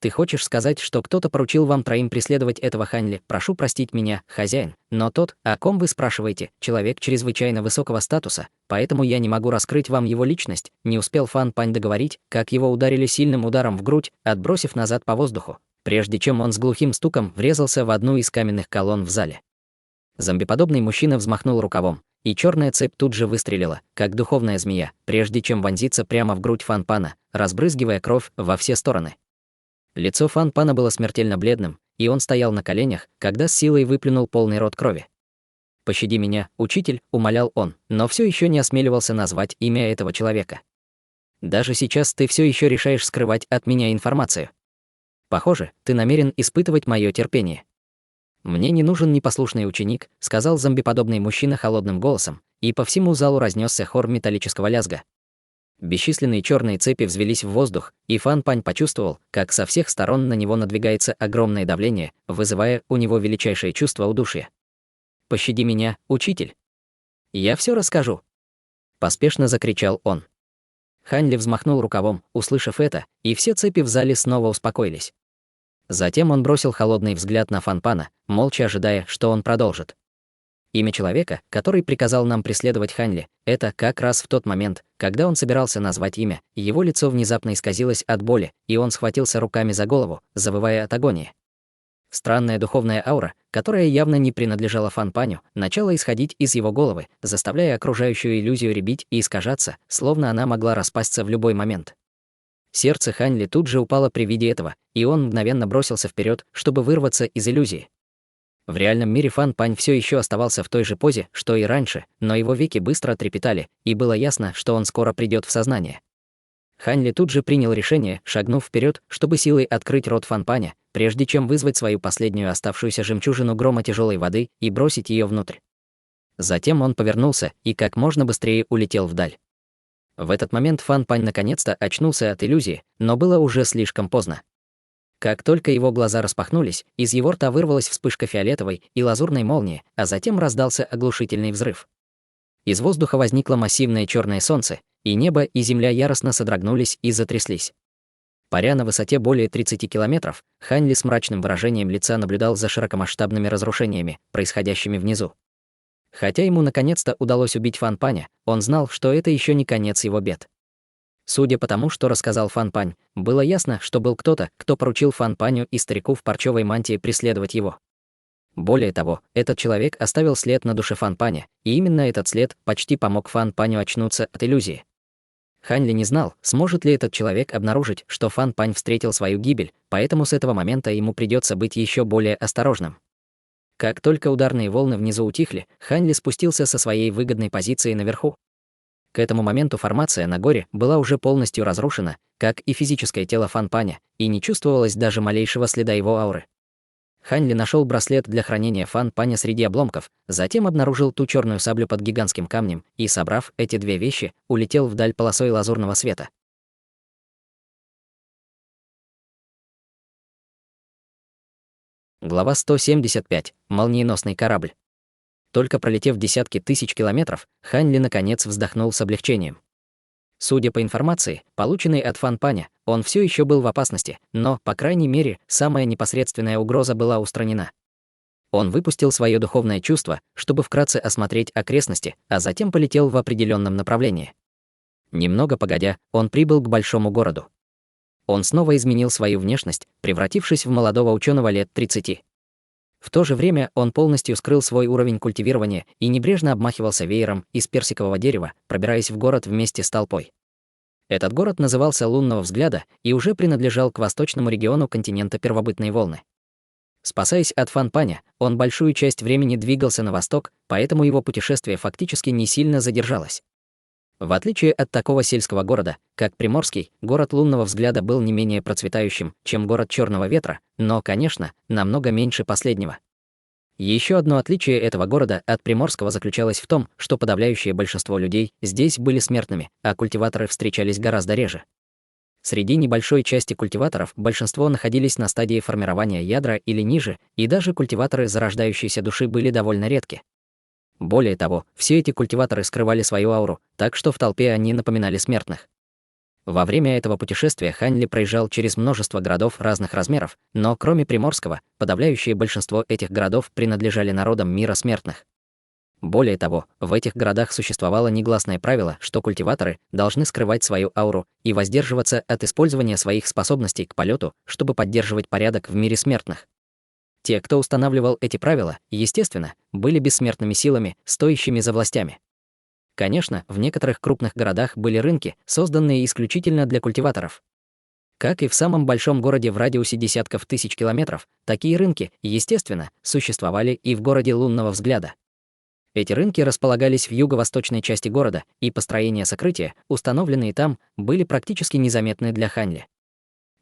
«Ты хочешь сказать, что кто-то поручил вам троим преследовать этого Ханьли? Прошу простить меня, хозяин, но тот, о ком вы спрашиваете, человек чрезвычайно высокого статуса, поэтому я не могу раскрыть вам его личность». Не успел Фан Пань договорить, как его ударили сильным ударом в грудь, отбросив назад по воздуху, прежде чем он с глухим стуком врезался в одну из каменных колонн в зале. Зомбиподобный мужчина взмахнул рукавом, и черная цепь тут же выстрелила, как духовная змея, прежде чем вонзиться прямо в грудь Фан Пана, разбрызгивая кровь во все стороны. Лицо Фан Пана было смертельно бледным, и он стоял на коленях, когда с силой выплюнул полный рот крови. «Пощади меня, учитель», — умолял он, но все еще не осмеливался назвать имя этого человека. «Даже сейчас ты все еще решаешь скрывать от меня информацию. Похоже, ты намерен испытывать мое терпение». «Мне не нужен непослушный ученик», — сказал зомбиподобный мужчина холодным голосом, и по всему залу разнесся хор металлического лязга. Бесчисленные черные цепи взвелись в воздух, и Фан Пань почувствовал, как со всех сторон на него надвигается огромное давление, вызывая у него величайшее чувство удушья. «Пощади меня, учитель. Я все расскажу», — поспешно закричал он. Ханьли взмахнул рукавом, услышав это, и все цепи в зале снова успокоились. Затем он бросил холодный взгляд на Фан Пана, молча ожидая, что он продолжит. Имя человека, который приказал нам преследовать Ханьли, это как раз в тот момент, когда он собирался назвать имя, его лицо внезапно исказилось от боли, и он схватился руками за голову, завывая от агонии. Странная духовная аура, которая явно не принадлежала Фан Паню, начала исходить из его головы, заставляя окружающую иллюзию рябить и искажаться, словно она могла распасться в любой момент. Сердце Хань Ли тут же упало при виде этого, и он мгновенно бросился вперед, чтобы вырваться из иллюзии. В реальном мире Фан Пань все еще оставался в той же позе, что и раньше, но его веки быстро трепетали, и было ясно, что он скоро придет в сознание. Хань Ли тут же принял решение, шагнув вперед, чтобы силой открыть рот Фан Паня, прежде чем вызвать свою последнюю оставшуюся жемчужину грома тяжелой воды и бросить ее внутрь. Затем он повернулся и как можно быстрее улетел вдаль. В этот момент Фан Пань наконец-то очнулся от иллюзии, но было уже слишком поздно. Как только его глаза распахнулись, из его рта вырвалась вспышка фиолетовой и лазурной молнии, а затем раздался оглушительный взрыв. Из воздуха возникло массивное черное солнце, и небо и земля яростно содрогнулись и затряслись. Паря на высоте более 30 километров, Хань Ли с мрачным выражением лица наблюдал за широкомасштабными разрушениями, происходящими внизу. Хотя ему наконец-то удалось убить Фан Паня, он знал, что это еще не конец его бед. Судя по тому, что рассказал Фан Пань, было ясно, что был кто-то, кто поручил Фан Паню и старику в парчевой мантии преследовать его. Более того, этот человек оставил след на душе Фан Паня, и именно этот след почти помог Фан Паню очнуться от иллюзии. Хань Ли не знал, сможет ли этот человек обнаружить, что Фан Пань встретил свою гибель, поэтому с этого момента ему придется быть еще более осторожным. Как только ударные волны внизу утихли, Хань Ли спустился со своей выгодной позиции наверху. К этому моменту формация на горе была уже полностью разрушена, как и физическое тело Фан Паня, и не чувствовалось даже малейшего следа его ауры. Хань Ли нашел браслет для хранения Фан Паня среди обломков, затем обнаружил ту черную саблю под гигантским камнем и, собрав эти две вещи, улетел вдаль полосой лазурного света. Глава 175. Молниеносный корабль. Только пролетев десятки тысяч километров, Хань Ли наконец вздохнул с облегчением. Судя по информации, полученной от Фан Паня, он все еще был в опасности, но, по крайней мере, самая непосредственная угроза была устранена. Он выпустил свое духовное чувство, чтобы вкратце осмотреть окрестности, а затем полетел в определенном направлении. Немного погодя, он прибыл к большому городу. Он снова изменил свою внешность, превратившись в молодого ученого лет 30. В то же время он полностью скрыл свой уровень культивирования и небрежно обмахивался веером из персикового дерева, пробираясь в город вместе с толпой. Этот город назывался Лунного взгляда и уже принадлежал к восточному региону континента Первобытной волны. Спасаясь от Фан Паня, он большую часть времени двигался на восток, поэтому его путешествие фактически не сильно задержалось. В отличие от такого сельского города, как Приморский, город Лунного взгляда был не менее процветающим, чем город Черного ветра, но, конечно, намного меньше последнего. Еще одно отличие этого города от Приморского заключалось в том, что подавляющее большинство людей здесь были смертными, а культиваторы встречались гораздо реже. Среди небольшой части культиваторов большинство находились на стадии формирования ядра или ниже, и даже культиваторы зарождающейся души были довольно редки. Более того, все эти культиваторы скрывали свою ауру, так что в толпе они напоминали смертных. Во время этого путешествия Хань Ли проезжал через множество городов разных размеров, но кроме Приморского, подавляющее большинство этих городов принадлежали народам мира смертных. Более того, в этих городах существовало негласное правило, что культиваторы должны скрывать свою ауру и воздерживаться от использования своих способностей к полету, чтобы поддерживать порядок в мире смертных. Те, кто устанавливал эти правила, естественно, были бессмертными силами, стоящими за властями. Конечно, в некоторых крупных городах были рынки, созданные исключительно для культиваторов. Как и в самом большом городе в радиусе десятков тысяч километров, такие рынки, естественно, существовали и в городе Лунного взгляда. Эти рынки располагались в юго-восточной части города, и построения сокрытия, установленные там, были практически незаметны для Хань Ли.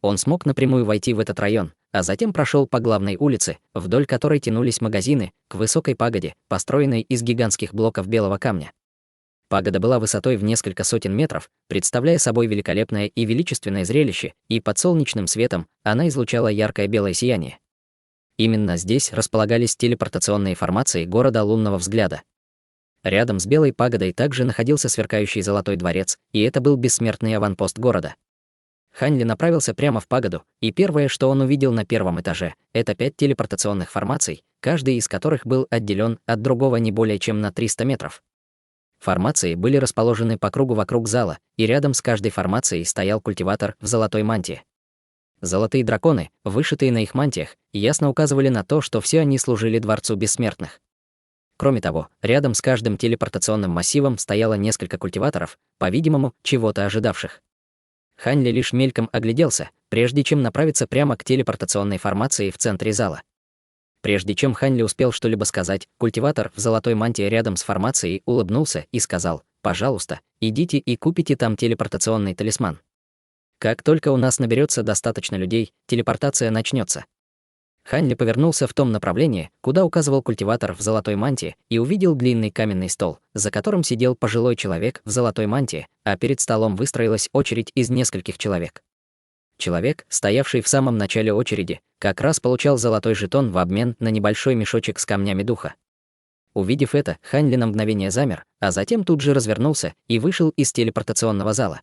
Он смог напрямую войти в этот район, а затем прошел по главной улице, вдоль которой тянулись магазины, к высокой пагоде, построенной из гигантских блоков белого камня. Пагода была высотой в несколько сотен метров, представляя собой великолепное и величественное зрелище, и под солнечным светом она излучала яркое белое сияние. Именно здесь располагались телепортационные формации города Лунного взгляда. Рядом с белой пагодой также находился сверкающий золотой дворец, и это был бессмертный аванпост города. Хань Ли направился прямо в пагоду, и первое, что он увидел на первом этаже, это 5 телепортационных формаций, каждый из которых был отделен от другого не более чем на 300 метров. Формации были расположены по кругу вокруг зала, и рядом с каждой формацией стоял культиватор в золотой мантии. Золотые драконы, вышитые на их мантиях, ясно указывали на то, что все они служили Дворцу Бессмертных. Кроме того, рядом с каждым телепортационным массивом стояло несколько культиваторов, по-видимому, чего-то ожидавших. Хань Ли лишь мельком огляделся, прежде чем направиться прямо к телепортационной формации в центре зала. Прежде чем Хань Ли успел что-либо сказать, культиватор в золотой мантии рядом с формацией улыбнулся и сказал: «Пожалуйста, идите и купите там телепортационный талисман. Как только у нас наберется достаточно людей, телепортация начнется». Хань Ли повернулся в том направлении, куда указывал культиватор в золотой мантии, и увидел длинный каменный стол, за которым сидел пожилой человек в золотой мантии, а перед столом выстроилась очередь из нескольких человек. Человек, стоявший в самом начале очереди, как раз получал золотой жетон в обмен на небольшой мешочек с камнями духа. Увидев это, Хань Ли на мгновение замер, а затем тут же развернулся и вышел из телепортационного зала.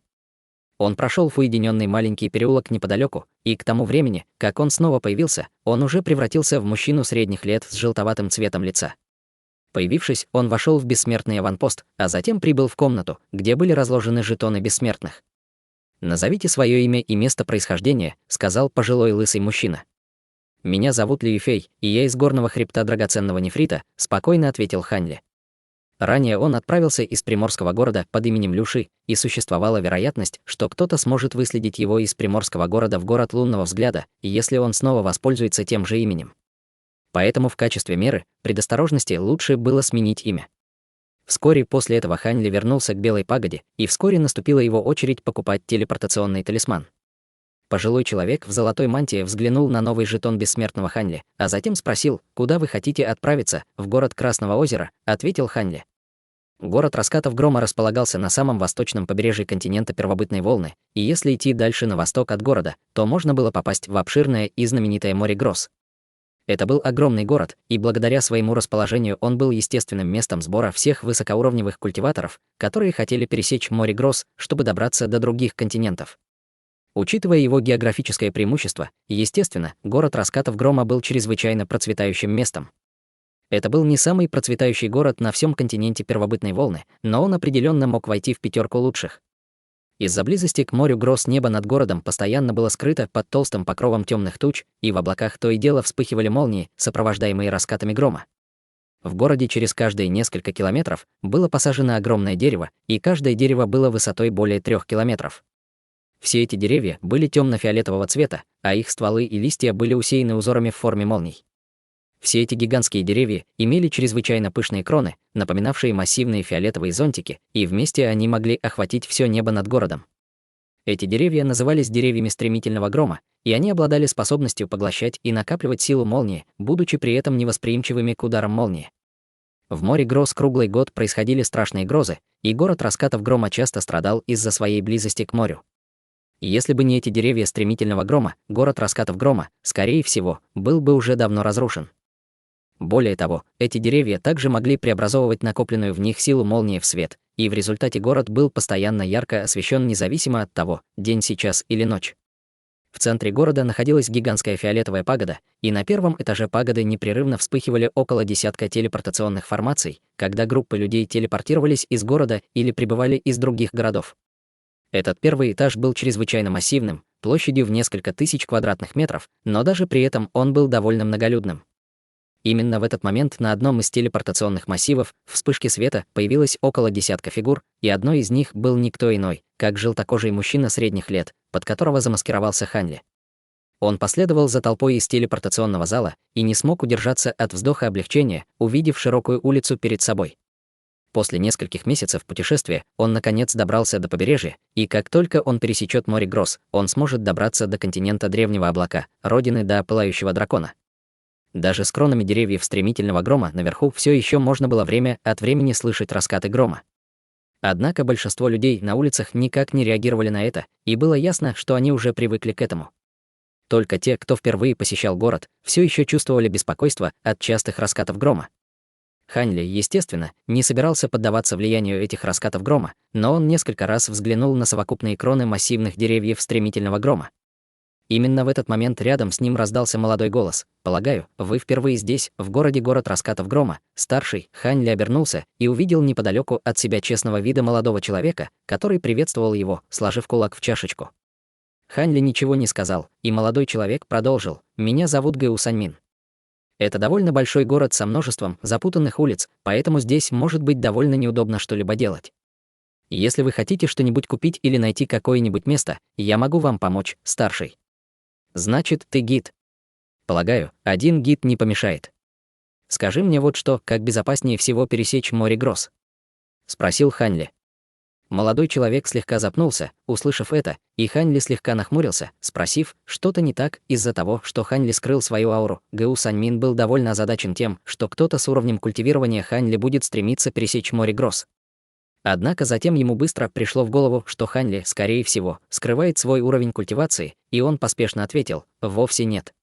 Он прошел в уединенный маленький переулок неподалеку, и к тому времени, как он снова появился, он уже превратился в мужчину средних лет с желтоватым цветом лица. Появившись, он вошел в бессмертный аванпост, а затем прибыл в комнату, где были разложены жетоны бессмертных. «Назовите свое имя и место происхождения», — сказал пожилой лысый мужчина. «Меня зовут Ли Юфей, и я из горного хребта драгоценного нефрита», — спокойно ответил Хань Ли. Ранее он отправился из приморского города под именем Люши, и существовала вероятность, что кто-то сможет выследить его из приморского города в город лунного взгляда, если он снова воспользуется тем же именем. Поэтому в качестве меры предосторожности лучше было сменить имя. Вскоре после этого Хань Ли вернулся к Белой пагоде, и вскоре наступила его очередь покупать телепортационный талисман. Пожилой человек в золотой мантии взглянул на новый жетон бессмертного Хань Ли, а затем спросил: «Куда вы хотите отправиться?» «В город Красного озера», — ответил Хань Ли. Город раскатов грома располагался на самом восточном побережье континента Первобытной волны, и если идти дальше на восток от города, то можно было попасть в обширное и знаменитое море гроз. Это был огромный город, и благодаря своему расположению он был естественным местом сбора всех высокоуровневых культиваторов, которые хотели пересечь море гроз, чтобы добраться до других континентов. Учитывая его географическое преимущество, естественно, город раскатов грома был чрезвычайно процветающим местом. Это был не самый процветающий город на всем континенте Первобытной волны, но он определенно мог войти в пятерку лучших. Из-за близости к морю гроз небо над городом постоянно было скрыто под толстым покровом темных туч, и в облаках то и дело вспыхивали молнии, сопровождаемые раскатами грома. В городе через каждые несколько километров было посажено огромное дерево, и каждое дерево было высотой более 3 километров. Все эти деревья были темно-фиолетового цвета, а их стволы и листья были усеяны узорами в форме молний. Все эти гигантские деревья имели чрезвычайно пышные кроны, напоминавшие массивные фиолетовые зонтики, и вместе они могли охватить все небо над городом. Эти деревья назывались деревьями стремительного грома, и они обладали способностью поглощать и накапливать силу молнии, будучи при этом невосприимчивыми к ударам молнии. В море гроз круглый год происходили страшные грозы, и город раскатов грома часто страдал из-за своей близости к морю. Если бы не эти деревья стремительного грома, город раскатов грома, скорее всего, был бы уже давно разрушен. Более того, эти деревья также могли преобразовывать накопленную в них силу молнии в свет, и в результате город был постоянно ярко освещен независимо от того, день сейчас или ночь. В центре города находилась гигантская фиолетовая пагода, и на первом этаже пагоды непрерывно вспыхивали около десятка телепортационных формаций, когда группы людей телепортировались из города или прибывали из других городов. Этот первый этаж был чрезвычайно массивным, площадью в несколько тысяч квадратных метров, но даже при этом он был довольно многолюдным. Именно в этот момент на одном из телепортационных массивов в вспышке света появилось около десятка фигур, и одной из них был никто иной, как желтокожий мужчина средних лет, под которого замаскировался Хань Ли. Он последовал за толпой из телепортационного зала и не смог удержаться от вздоха облегчения, увидев широкую улицу перед собой. После нескольких месяцев путешествия он наконец добрался до побережья, и как только он пересечет море гроз, он сможет добраться до континента Древнего Облака, родины до Пылающего Дракона. Даже с кронами деревьев стремительного грома наверху все еще можно было время от времени слышать раскаты грома. Однако большинство людей на улицах никак не реагировали на это, и было ясно, что они уже привыкли к этому. Только те, кто впервые посещал город, все еще чувствовали беспокойство от частых раскатов грома. Хань Ли, естественно, не собирался поддаваться влиянию этих раскатов грома, но он несколько раз взглянул на совокупные кроны массивных деревьев стремительного грома. Именно в этот момент рядом с ним раздался молодой голос: «Полагаю, вы впервые здесь, в городе город раскатов грома». Старший Хань Ли обернулся и увидел неподалеку от себя честного вида молодого человека, который приветствовал его, сложив кулак в чашечку. Ханли ничего не сказал, и молодой человек продолжил: «Меня зовут Гэу Саньмин. Это довольно большой город со множеством запутанных улиц, поэтому здесь может быть довольно неудобно что-либо делать. Если вы хотите что-нибудь купить или найти какое-нибудь место, я могу вам помочь, старший». «Значит, ты гид?» «Полагаю, один гид не помешает. Скажи мне вот что, как безопаснее всего пересечь море Гросс?» — спросил Ханли. Молодой человек слегка запнулся, услышав это, и Ханли слегка нахмурился, спросив, что-то не так из-за того, что Ханли скрыл свою ауру. Гэу Саньмин был довольно озадачен тем, что кто-то с уровнем культивирования Ханли будет стремиться пересечь море Гросс. Однако затем ему быстро пришло в голову, что Ханли, скорее всего, скрывает свой уровень культивации, и он поспешно ответил: «Вовсе нет.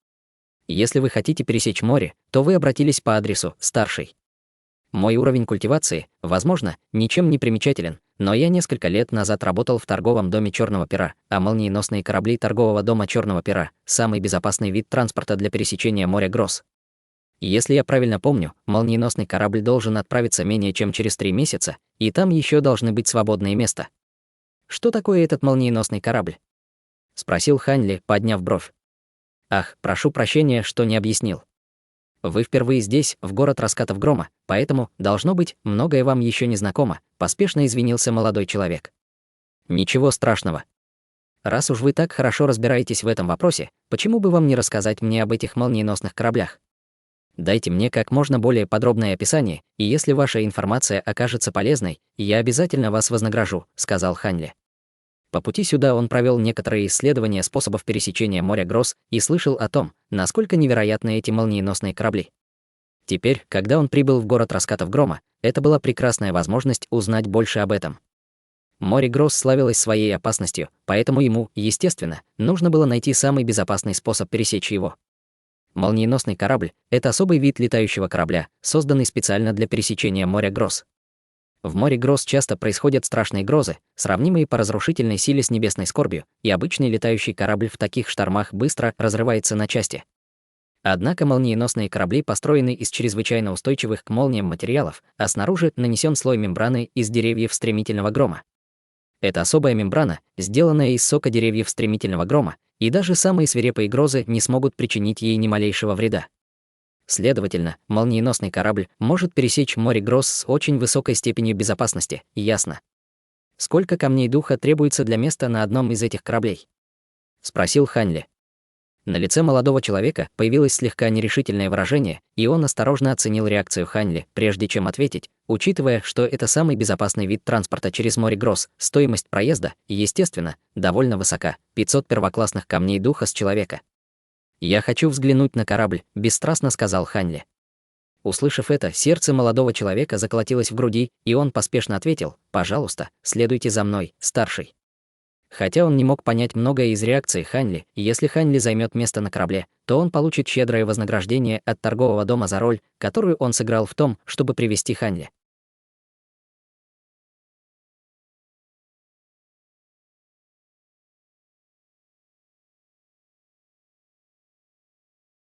Если вы хотите пересечь море, то вы обратились по адресу, старший. Мой уровень культивации, возможно, ничем не примечателен, но я несколько лет назад работал в торговом доме Черного Пера, а молниеносные корабли торгового дома Черного Пера — самый безопасный вид транспорта для пересечения моря Гросс. Если я правильно помню, молниеносный корабль должен отправиться менее чем через 3 месяца, и там еще должны быть свободные места». «Что такое этот молниеносный корабль?» — спросил Ханли, подняв бровь. «Ах, прошу прощения, что не объяснил. Вы впервые здесь, в город раскатов грома, поэтому, должно быть, многое вам еще не знакомо», — поспешно извинился молодой человек. «Ничего страшного. Раз уж вы так хорошо разбираетесь в этом вопросе, почему бы вам не рассказать мне об этих молниеносных кораблях? Дайте мне как можно более подробное описание, и если ваша информация окажется полезной, я обязательно вас вознагражу», — сказал Ханли. По пути сюда он провел некоторые исследования способов пересечения моря Гросс и слышал о том, насколько невероятны эти молниеносные корабли. Теперь, когда он прибыл в город раскатов грома, это была прекрасная возможность узнать больше об этом. Море Гросс славилось своей опасностью, поэтому ему, естественно, нужно было найти самый безопасный способ пересечь его. Молниеносный корабль — это особый вид летающего корабля, созданный специально для пересечения моря Гросс. В море Гросс часто происходят страшные грозы, сравнимые по разрушительной силе с небесной скорбью, и обычный летающий корабль в таких штормах быстро разрывается на части. Однако молниеносные корабли построены из чрезвычайно устойчивых к молниям материалов, а снаружи нанесен слой мембраны из деревьев стремительного грома. Это особая мембрана, сделанная из сока деревьев стремительного грома, и даже самые свирепые грозы не смогут причинить ей ни малейшего вреда. Следовательно, молниеносный корабль может пересечь море Гросс с очень высокой степенью безопасности, ясно. «Сколько камней духа требуется для места на одном из этих кораблей?» — спросил Ханли. На лице молодого человека появилось слегка нерешительное выражение, и он осторожно оценил реакцию Ханли, прежде чем ответить, учитывая, что это самый безопасный вид транспорта через море Гросс, стоимость проезда, естественно, довольно высока — 500 первоклассных камней духа с человека. «Я хочу взглянуть на корабль», — бесстрастно сказал Ханли. Услышав это, сердце молодого человека заколотилось в груди, и он поспешно ответил: «Пожалуйста, следуйте за мной, старший». Хотя он не мог понять многое из реакции Ханли, и если Ханли займет место на корабле, то он получит щедрое вознаграждение от торгового дома за роль, которую он сыграл в том, чтобы привести Ханли.